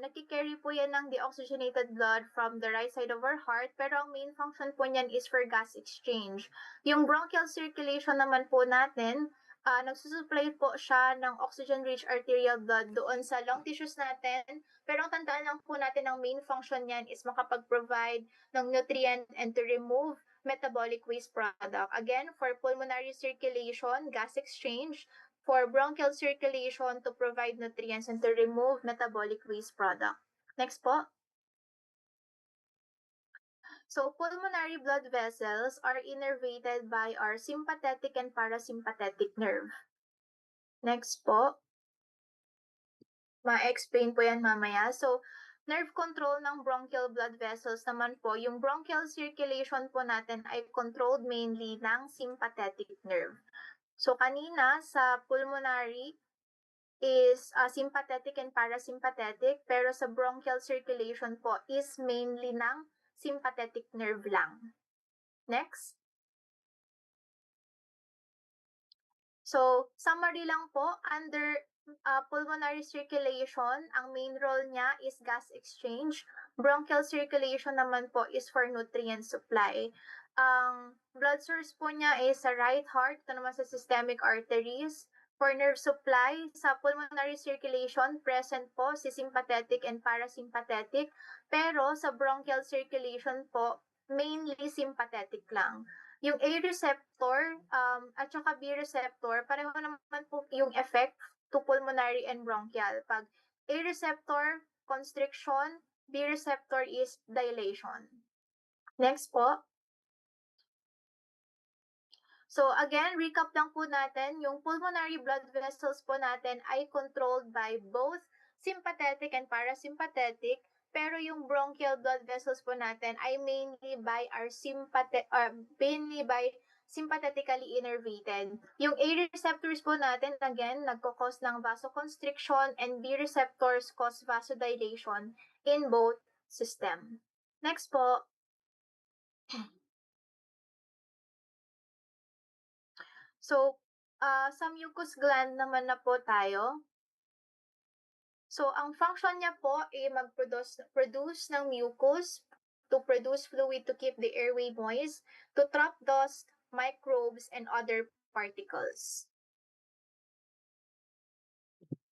nagkikarry po yan ng deoxygenated blood from the right side of our heart, pero ang main function po niyan is for gas exchange. Yung bronchial circulation naman po natin, nagsusupply po siya ng oxygen-rich arterial blood doon sa lung tissues natin. Pero tandaan lang po natin ang main function niyan is makapag-provide ng nutrient and to remove metabolic waste product. Again, for pulmonary circulation, gas exchange. For bronchial circulation, to provide nutrients and to remove metabolic waste product. Next po. So pulmonary blood vessels are innervated by our sympathetic and parasympathetic nerve. Next po. Ma-explain po yan mamaya. So, nerve control ng bronchial blood vessels naman po, yung bronchial circulation po natin ay controlled mainly ng sympathetic nerve. So, kanina sa pulmonary is sympathetic and parasympathetic, pero sa bronchial circulation po is mainly ng sympathetic nerve lang. Next. So, summary lang po, under pulmonary circulation, ang main role niya is gas exchange. Bronchial circulation naman po is for nutrient supply. Ang blood source po niya is sa right heart, ito naman sa systemic arteries. For nerve supply, sa pulmonary circulation, present po si sympathetic and parasympathetic. Pero sa bronchial circulation po, mainly sympathetic lang. Yung A receptor at saka B receptor, pareho naman po yung effect to pulmonary and bronchial. Pag A receptor, constriction, B receptor is dilation. Next po. So again, recap lang po natin, yung pulmonary blood vessels po natin ay controlled by both sympathetic and parasympathetic, pero yung bronchial blood vessels po natin ay mainly by sympathetically innervated. Yung A receptors po natin, again, nagkakos ng vasoconstriction, and B receptors cause vasodilation in both system. Next po. So, sa mucus gland naman na po tayo. So, ang function niya po ay mag-produce ng mucus, to produce fluid to keep the airway moist, to trap dust, microbes, and other particles.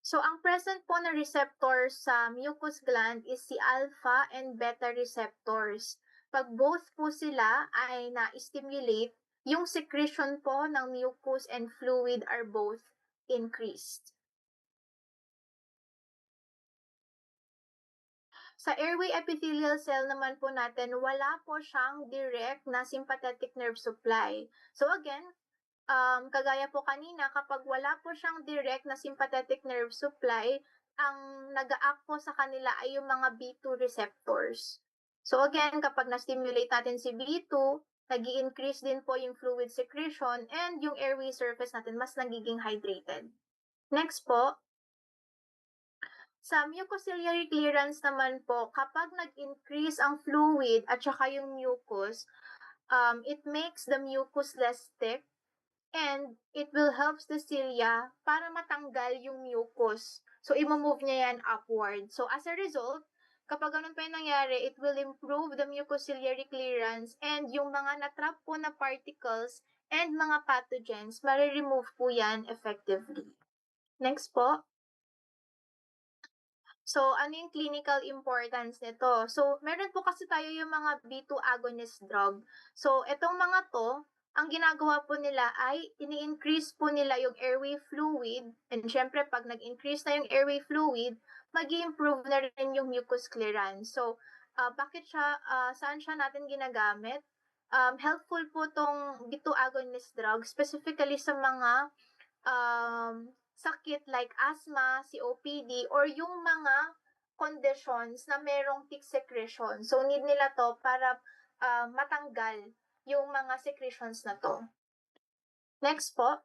So, ang present po na receptor sa mucus gland is si alpha and beta receptors. Pag both po sila ay na-stimulate, yung secretion po ng mucus and fluid are both increased. Sa airway epithelial cell naman po natin, wala po siyang direct na sympathetic nerve supply. So again, kagaya po kanina, kapag wala po siyang direct na sympathetic nerve supply, ang nag-act po sa kanila ay yung mga B2 receptors. So again, kapag na-stimulate natin si B2, nag-i-increase din po yung fluid secretion and yung airway surface natin mas nagiging hydrated. Next po, sa mucociliary clearance naman po, kapag nag-increase ang fluid at saka yung mucus, It makes the mucus less thick and it will help the cilia para matanggal yung mucus. So, i-move niya yan upward. So, as a result, kapag ganun pa yung nangyari, it will improve the mucociliary clearance and yung mga natrap po na particles and mga pathogens, mare-remove po yan effectively. Next po. So, ano yung clinical importance nito? So, meron po kasi tayo yung mga B2 agonist drug. So, itong mga to, ang ginagawa po nila ay ini-increase po nila yung airway fluid. And syempre, pag nag-increase na yung airway fluid, mag-improve na rin yung mucus clearance. So, saan siya natin ginagamit? Helpful po tong B2 agonist drug, specifically sa mga sakit like asthma, COPD, or yung mga conditions na merong tick secretion. So, need nila to para matanggal yung mga secretions na to. Next po.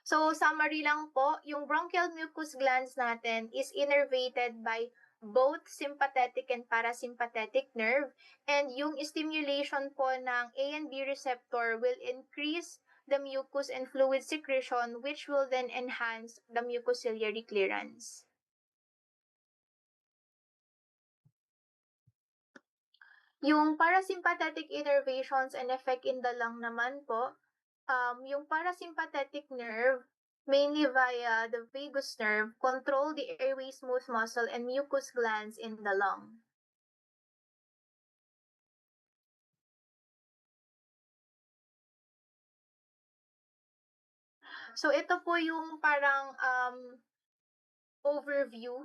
So, summary lang po, yung bronchial mucus glands natin is innervated by both sympathetic and parasympathetic nerve, and yung stimulation po ng A and B receptor will increase the mucus and fluid secretion, which will then enhance the mucociliary clearance. Yung parasympathetic innervations and effect in the lung naman po, yung parasympathetic nerve, mainly via the vagus nerve, control the airway smooth muscle and mucus glands in the lung. So ito po yung parang overview.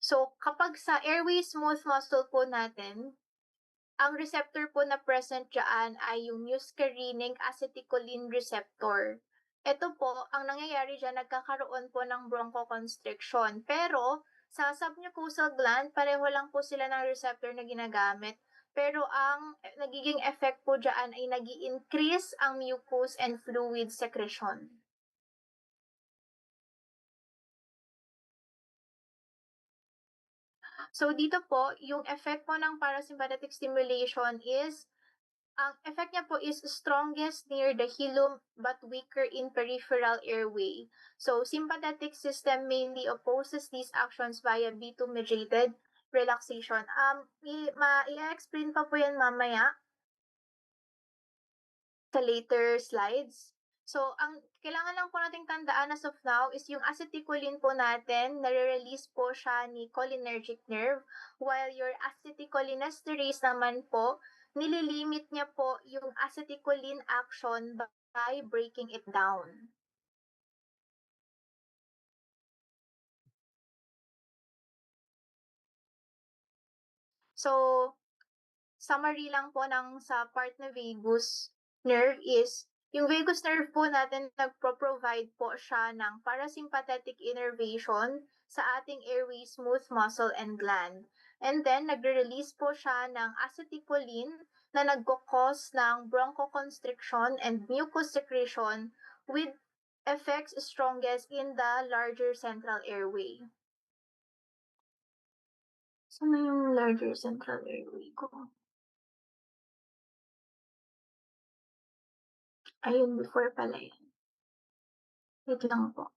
So kapag sa airway smooth muscle po natin, ang receptor po na present dyan ay yung muscarinic acetylcholine receptor. Ito po, ang nangyayari dyan, nagkakaroon po ng bronchoconstriction. Pero, sa submucosal gland, pareho lang po sila ng receptor na ginagamit. Pero ang nagiging effect po dyan ay nag-i-increase ang mucus and fluid secretion. So dito po, yung effect po ng parasympathetic stimulation is ang effect niya po is strongest near the hilum but weaker in peripheral airway. So, sympathetic system mainly opposes these actions via B2-mediated relaxation. I-explain pa po yan mamaya sa later slides. So, ang kailangan lang po nating tandaan as of now is yung acetylcholine po natin, nare-release po siya ni cholinergic nerve, while your acetylcholinesterase naman po, nililimit niya po yung acetylcholine action by breaking it down. So, summary lang po ng sa part na vagus nerve is, yung vagus nerve po natin nagpro-provide po siya ng parasympathetic innervation sa ating airway smooth muscle and gland. And then, nagre-release po siya ng acetylcholine na nagko-cause ng bronchoconstriction and mucus secretion with effects strongest in the larger central airway. Saan na yung larger central airway ko? Ayun, before pala yan. Wait lang po.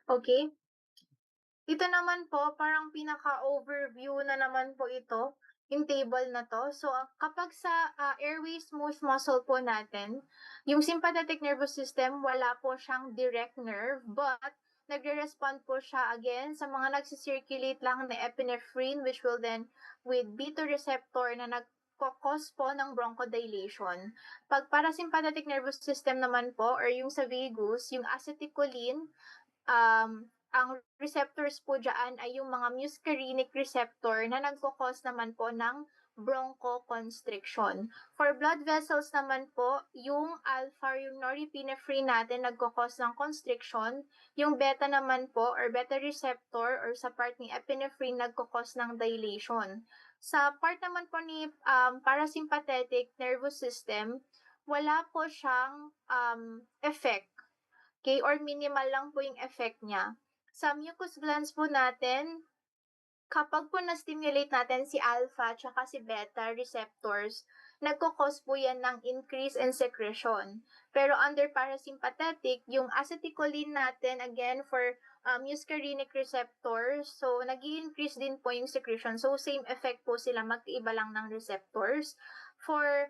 Okay? Dito naman po, parang pinaka-overview na naman po ito, yung table na to. So, kapag sa airway smooth muscle po natin, yung sympathetic nervous system, wala po siyang direct nerve, but nagre-respond po siya again sa mga nagsisirculate lang na epinephrine, which will then with beta receptor na nagkakos po ng bronchodilation. Pag parasympathetic nervous system naman po, or yung sa vagus, yung acetylcholine, ang receptors po dyan ay yung mga muscarinic receptor na nagko-cause naman po ng bronchoconstriction. For blood vessels naman po, yung alpha, yung norepinephrine natin nagko-cause ng constriction, yung beta naman po or beta receptor or sa part ni epinephrine nagko-cause ng dilation. Sa part naman po ni parasympathetic nervous system, wala po siyang, effect, okay, or minimal lang po yung effect niya. Sa mucus glands po natin, kapag po na-stimulate natin si alpha tsaka si beta receptors, nagko-cause po yan ng increase in secretion. Pero under parasympathetic, yung acetylcholine natin, again, for muscarinic receptors, so nag increase din po yung secretion. So same effect po sila, magkaiba lang ng receptors. For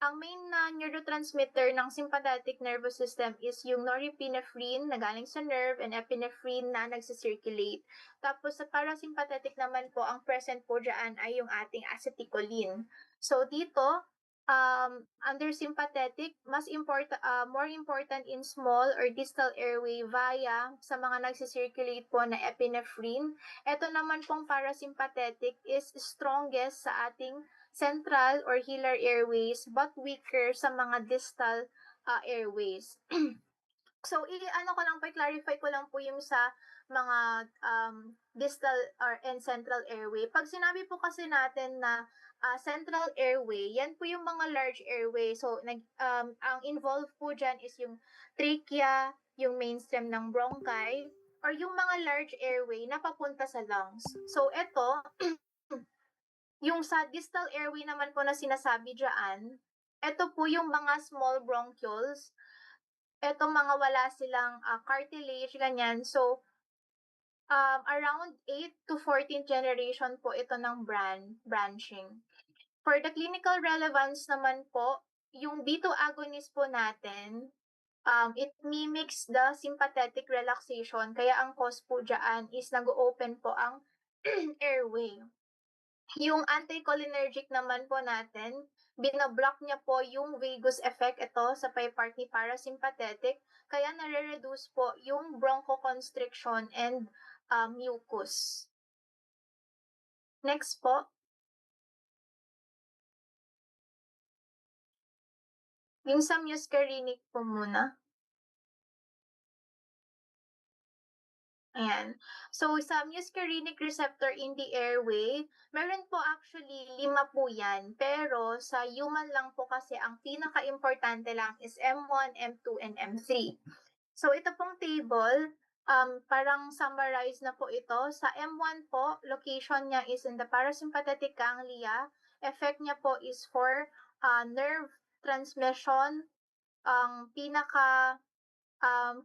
ang main na neurotransmitter ng sympathetic nervous system is yung norepinephrine na galing sa nerve and epinephrine na nagsi-circulate. Tapos sa parasympathetic naman po, ang present po dyan ay yung ating acetylcholine. So dito, under sympathetic, more important in small or distal airway via sa mga nagsi-circulate po na epinephrine. Ito naman pong parasympathetic is strongest sa ating central or hilar airways but weaker sa mga distal airways. So, i-ano ko lang po, clarify ko lang po yung sa mga distal or and central airway. Pag sinabi po kasi natin na central airway, yan po yung mga large airway. So, ang involved po dyan is yung trachea, yung mainstem ng bronchi, or yung mga large airway na papunta sa lungs. So, ito, yung sa distal airway naman po na sinasabi dyan, ito po yung mga small bronchioles. Ito mga wala silang cartilage, ganyan. So, around 8 to 14th generation po ito ng branching. For the clinical relevance naman po, yung B2 agonist po natin, it mimics the sympathetic relaxation. Kaya ang cause po dyan is nag-open po ang airway. Yung anticholinergic naman po natin, binablock niya po yung vagus effect, ito sa part ni parasympathetic, kaya nare-reduce po yung bronchoconstriction and mucus. Next po. Yung sa muscarinic po muna. Ayan. So, sa muscarinic receptor in the airway, meron po actually 5 po yan. Pero sa human lang po kasi ang pinaka-importante lang is M1, M2, and M3. So, ito pong table, parang summarize na po ito. Sa M1 po, location niya is in the parasympathetic ganglia. Effect niya po is for nerve transmission. Ang pinaka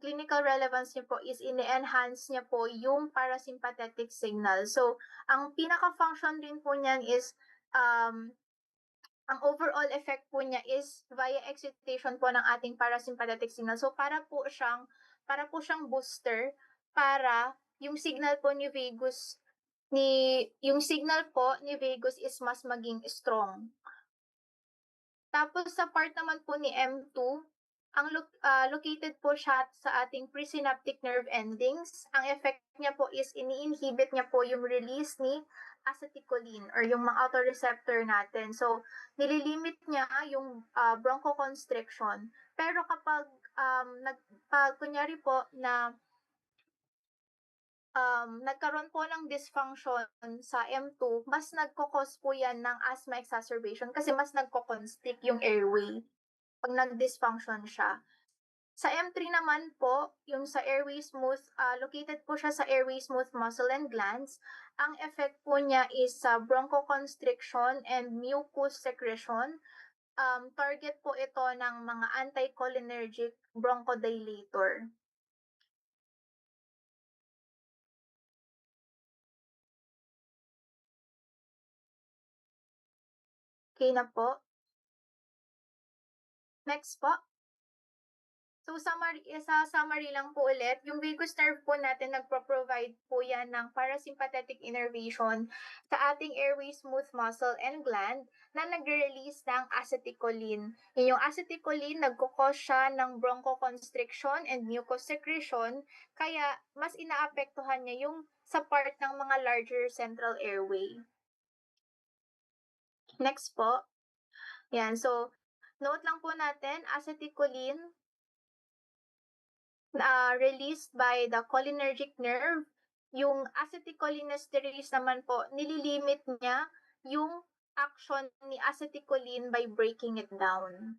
clinical relevance niya po is ini-enhance niya po yung parasympathetic signal. So, ang pinaka-function din po niyan is ang overall effect po niya is via excitation po ng ating parasympathetic signal. So, para po siyang booster para yung signal po ni vagus yung signal po ni vagus is mas maging strong. Tapos sa part naman po ni M2, located po siya sa ating presynaptic nerve endings. Ang effect niya po is ini-inhibit niya po yung release ni acetylcholine or yung mga autoreceptor natin. So, nililimit niya yung bronchoconstriction. Pero kapag kunyari po na nagkaroon po ng dysfunction sa M2, mas nagko-cause po yan ng asthma exacerbation kasi mas nagko-constrict yung airway pag nag-dysfunction siya. Sa M3 naman po, yung sa airway smooth, located po siya sa airway smooth muscle and glands. Ang effect po niya is sa bronchoconstriction and mucus secretion. Target po ito ng mga anticholinergic bronchodilator. Okay na po. Next po. So, sa summary lang po ulit, yung vagus nerve po natin nagpo-provide po yan ng parasympathetic innervation sa ating airway smooth muscle and gland na nagre-release ng acetylcholine. Yung acetylcholine, nagkukos siya ng bronchoconstriction and mucus secretion, kaya mas inaapektuhan niya yung sa part ng mga larger central airway. Next po. Yan, so, note lang po natin, acetylcholine released by the cholinergic nerve. Yung acetylcholinesterase naman po, nililimit niya yung action ni acetylcholine by breaking it down.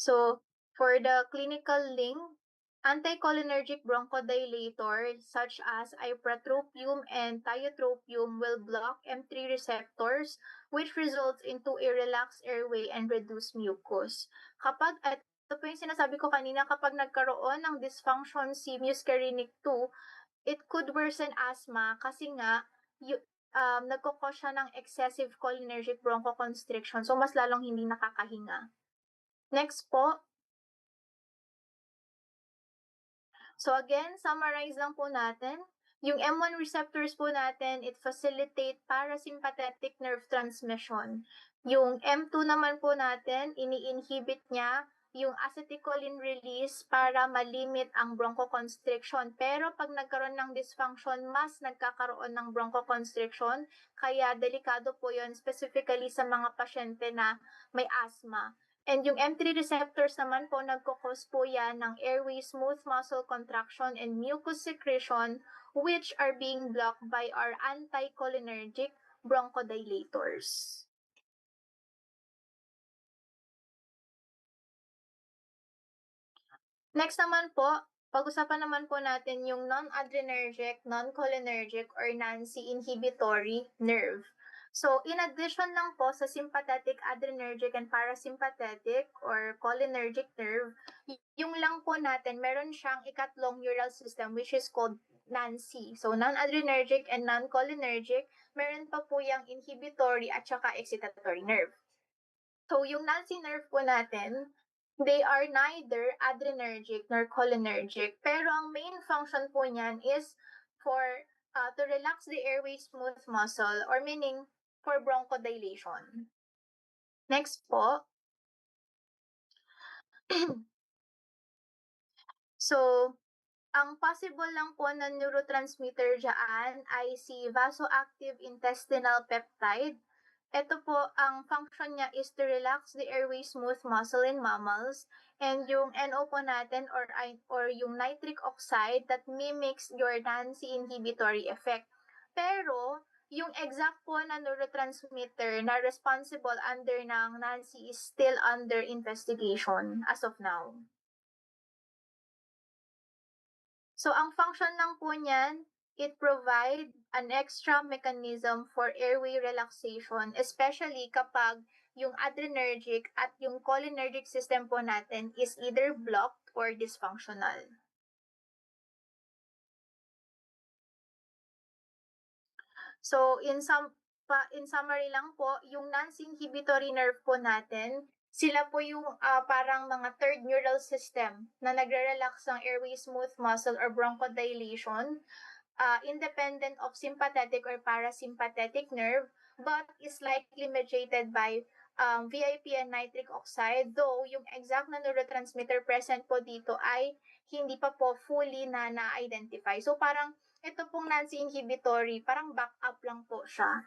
So, for the clinical link, anticholinergic bronchodilators such as ipratropium and tiotropium will block M3 receptors, which results into a relaxed airway and reduced mucus. Ito po yung sinasabi ko kanina, kapag nagkaroon ng dysfunction si muscarinic 2, it could worsen asthma kasi nga, nagkukos siya ng excessive cholinergic bronchoconstriction. So, mas lalong hindi nakakahinga. Next po. So again, summarize lang po natin. Yung M1 receptors po natin, it facilitate parasympathetic nerve transmission. Yung M2 naman po natin, ini-inhibit niya yung acetylcholine release para malimit ang bronchoconstriction. Pero pag nagkaroon ng dysfunction, mas nagkakaroon ng bronchoconstriction. Kaya delikado po yon specifically sa mga pasyente na may asthma. And yung M3 receptors naman po, nagkukos po yan ng airway smooth muscle contraction and mucus secretion, which are being blocked by our anticholinergic bronchodilators. Next naman po, pag-usapan naman po natin yung non-adrenergic, non-cholinergic, or NANCI inhibitory nerve. So, in addition lang po sa sympathetic, adrenergic, and parasympathetic or cholinergic nerve, yung lang po natin, meron siyang ikatlong neural system which is called NANCI. So, non-adrenergic and non-cholinergic, meron pa po yung inhibitory at saka excitatory nerve. So, yung NANCI nerve po natin, they are neither adrenergic nor cholinergic. Pero ang main function po niyan is to relax the airway smooth muscle or meaning for bronchodilation. Next po. So, ang possible lang po na neurotransmitter dyan ay si vasoactive intestinal peptide. Ito po, ang function niya is to relax the airway smooth muscle in mammals. And yung NO po natin or yung nitric oxide that mimics your NANCI inhibitory effect. Pero, yung exact po na neurotransmitter na responsible under ng NANCI is still under investigation as of now. So, ang function lang po niyan, it provide an extra mechanism for airway relaxation, especially kapag yung adrenergic at yung cholinergic system po natin is either blocked or dysfunctional. So, in summary lang po, yung NANCI inhibitory nerve po natin, sila po yung parang mga third neural system na nagre-relax ng airway smooth muscle or bronchodilation, independent of sympathetic or parasympathetic nerve, but is likely mediated by VIP and nitric oxide, though yung exact na neurotransmitter present po dito ay hindi pa po fully na na-identify. So parang ito pong NANCI inhibitory, parang backup lang po siya.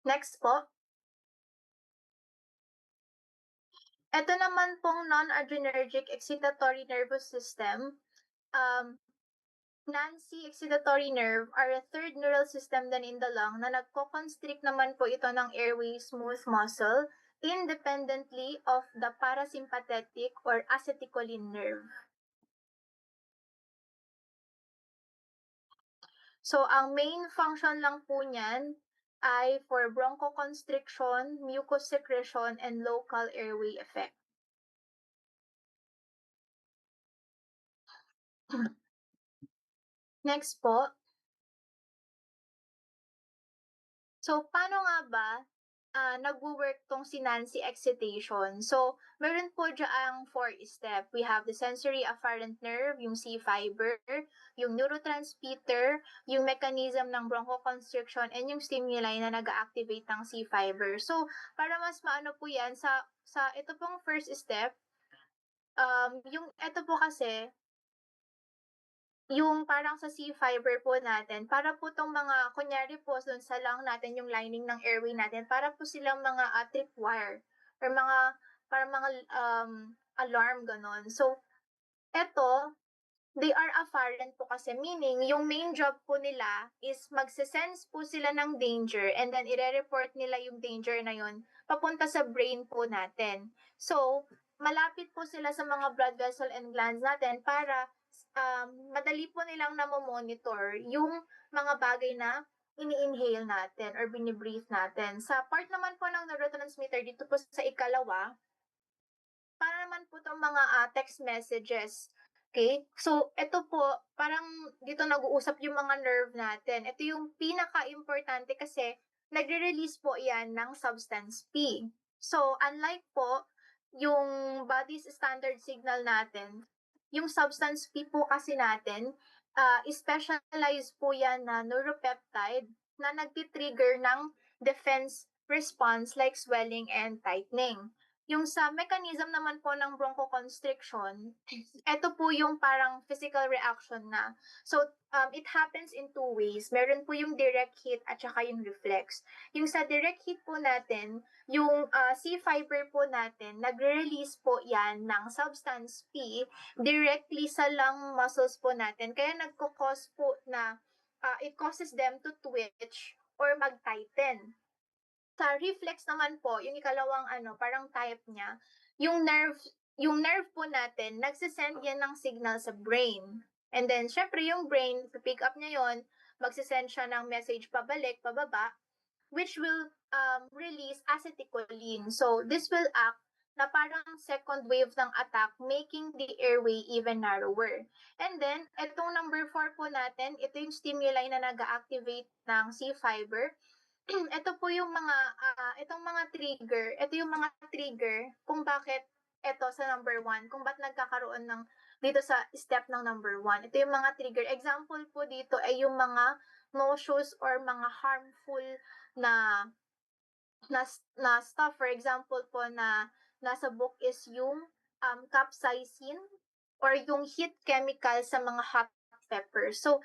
Next po. Ito naman pong non-adrenergic excitatory nervous system. NANCI excitatory nerve are a third neural system din in the lung na nagko-constrict naman po ito ng airway smooth muscle independently of the parasympathetic or acetylcholine nerve. So, ang main function lang po niyan ay for bronchoconstriction, mucus secretion, and local airway effect. Next po. So, paano nga ba nagwo-work tong si NANCI excitation? So, meron po dyang 4 step. We have the sensory afferent nerve, yung C-fiber, yung neurotransmitter, yung mechanism ng bronchoconstriction, and yung stimuli na nag-activate ng C-fiber. So, para mas maano po yan, sa ito pong first step, yung ito po kasi, yung parang sa C-fiber po natin, para po tong mga, kunyari po dun sa lung natin, yung lining ng airway natin, para po silang mga tripwire or parang mga alarm, ganon. So, eto, they are afferent po kasi, meaning, yung main job po nila is magse-sense po sila ng danger and then ire-report nila yung danger na yun papunta sa brain po natin. So, malapit po sila sa mga blood vessel and glands natin para madali po nilang namo-monitor yung mga bagay na ini-inhale natin or bini-breathe natin. Sa part naman po ng neurotransmitter dito po sa ikalawa, para naman po 'tong mga, text messages, okay. So ito po, parang dito nag-uusap yung mga nerve natin. Ito yung pinaka-importante kasi nagre-release po 'yan ng substance P. So unlike po yung body's standard signal natin, yung substance P po kasi natin, specialized po 'yan na neuropeptide na nagti-trigger ng defense response like swelling and tightening. Yung sa mechanism naman po ng bronchoconstriction, ito po yung parang physical reaction na. So, it happens in two ways. Meron po yung direct hit at saka yung reflex. Yung sa direct hit po natin, yung C-fiber po natin, nagre-release po yan ng substance P directly sa lung muscles po natin. Kaya nagko-cause po na it causes them to twitch or mag-tighten. Sa reflex naman po, yung ikalawang parang type niya, yung nerve po natin, nagsisend yan ng signal sa brain. And then, syempre, yung brain, pick up niya yon, magsisend siya ng message pabalik, pababa, which will release acetylcholine. So, this will act na parang second wave ng attack, making the airway even narrower. And then, itong number 4 po natin, ito yung stimuli na nag-activate ng C-fiber. Ito po yung mga, itong mga trigger, ito yung mga trigger kung bakit ito sa number 1, kung bakit nagkakaroon ng dito sa step ng number 1. Ito yung mga trigger. Example po dito ay yung mga nauseous or mga harmful na na, na stuff. For example po na nasa book is yung capsaicin or yung heat chemical sa mga hot peppers. So,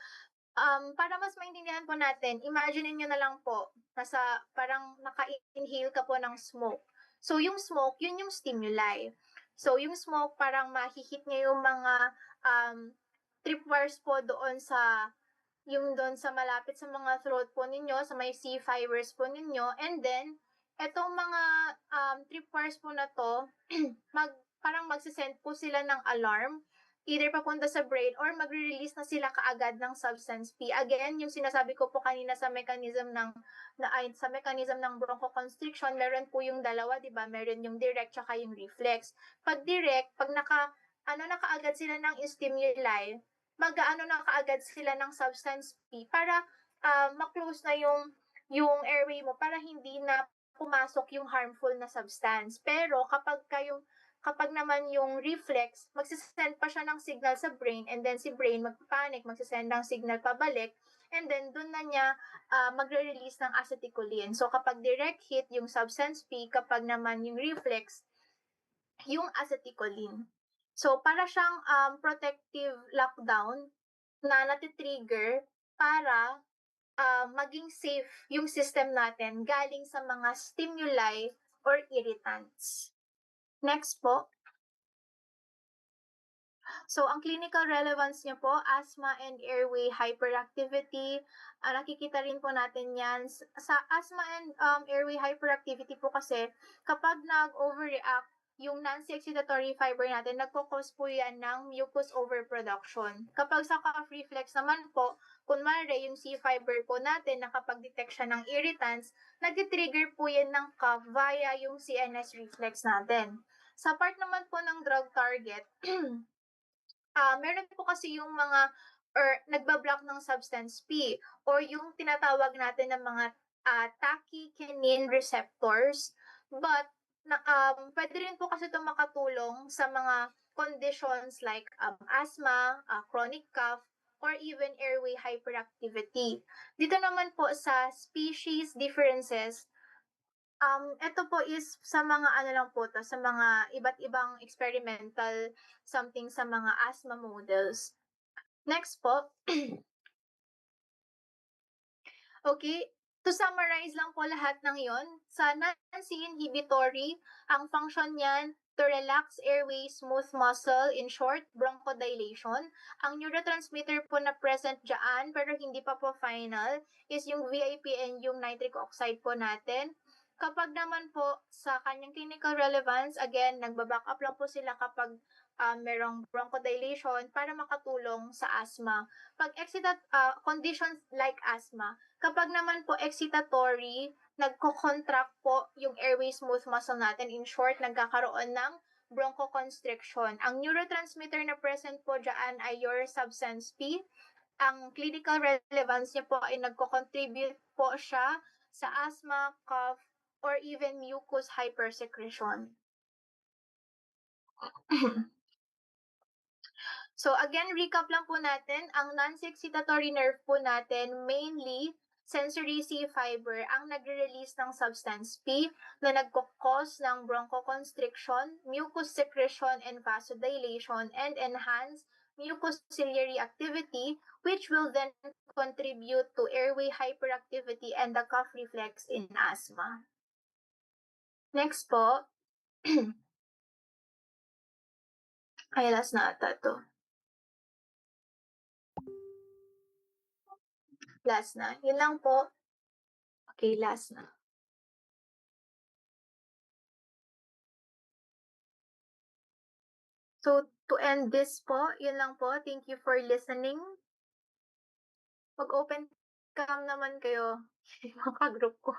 para mas maintindihan po natin, imagine niyo na lang po, nasa parang naka-inhale ka po ng smoke. So yung smoke, yun yung stimuli. So yung smoke, parang mahihit niya yung mga um, tripwires po doon sa malapit sa mga throat po ninyo, sa may C fibers po ninyo, and then etong mga tripwires po na to, parang magsisend po sila ng alarm either papunta sa brain or magre-release na sila kaagad ng substance P. Again, yung sinasabi ko po kanina sa mechanism ng bronchoconstriction, meron po yung dalawa, 'di ba? Meron yung direct tsaka yung reflex. Pag direct, pag na kaagad sila ng stimuli, mag-aano na kaagad sila ng substance P para ma-close na yung airway mo para hindi na pumasok yung harmful na substance. Pero kapag naman yung reflex, magsisend pa siya ng signal sa brain and then si brain magpapanic, magsisend ng signal pabalik and then dun na niya magre-release ng acetylcholine. So kapag direct hit, yung substance P, kapag naman yung reflex, yung acetylcholine. So para siyang protective lockdown na natitrigger para maging safe yung system natin galing sa mga stimuli or irritants. Next po. So, ang clinical relevance niya po, asthma and airway hyperactivity. Nakikita rin po natin yan. Sa asthma and airway hyperactivity po kasi, kapag nag-overreact yung non-excitatory fiber natin, nagpo-cause po yan ng mucus overproduction. Kapag sa cough reflex naman po, kunwari yung C-fiber po natin, nakapag-detect siya ng irritants, nag-trigger po yan ng cough via yung CNS reflex natin. Sa part naman po ng drug target, meron po kasi yung mga or nagba-block ng substance P or yung tinatawag natin ng mga tachykinine receptors. But pwede rin po kasi ito makatulong sa mga conditions like asthma, chronic cough, or even airway hyperactivity. Dito naman po sa species differences, ito po is sa mga lang po to, sa mga iba't ibang experimental something sa mga asthma models. Next po. Okay, to summarize lang po lahat ng yon, sa non-C inhibitory, ang function niyan to relax airway, smooth muscle, in short, bronchodilation. Ang neurotransmitter po na present dyan, pero hindi pa po final, is yung VIP and yung nitric oxide po natin. Kapag naman po sa kanyang clinical relevance, again, nagba-backup lang po sila kapag merong bronchodilation para makatulong sa asthma. Conditions like asthma, kapag naman po excitatory, nagko-contract po yung airway smooth muscle natin. In short, nagkakaroon ng bronchoconstriction. Ang neurotransmitter na present po dyan ay your substance P. Ang clinical relevance niya po ay nagko-contribute po siya sa asthma, cough, or even mucus hypersecretion. So again, recap lang po natin, ang non-excitatory nerve po natin, mainly sensory C fiber ang nagre-release ng substance P na nagko-cause ng bronchoconstriction, mucus secretion and vasodilation, and enhance mucociliary activity, which will then contribute to airway hyperactivity and the cough reflex in asthma. Next po. Ay, last na ata to. Last na. Yun lang po. Okay, last na. So, to end this po, yun lang po. Thank you for listening. Mag-open cam naman kayo. Mga ka-group ko.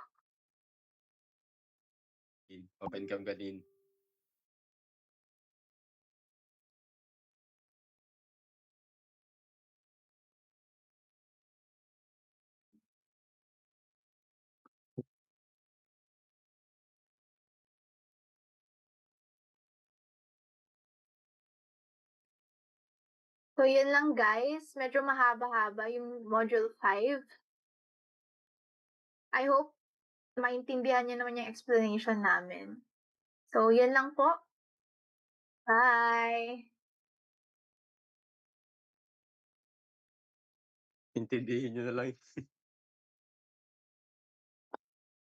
Open cam ka din. So, yun lang guys. Medyo mahaba-haba yung module 5. I hope maintindihan niyo naman yung explanation namin. So, yun lang po. Bye! Intindihin nyo na lang.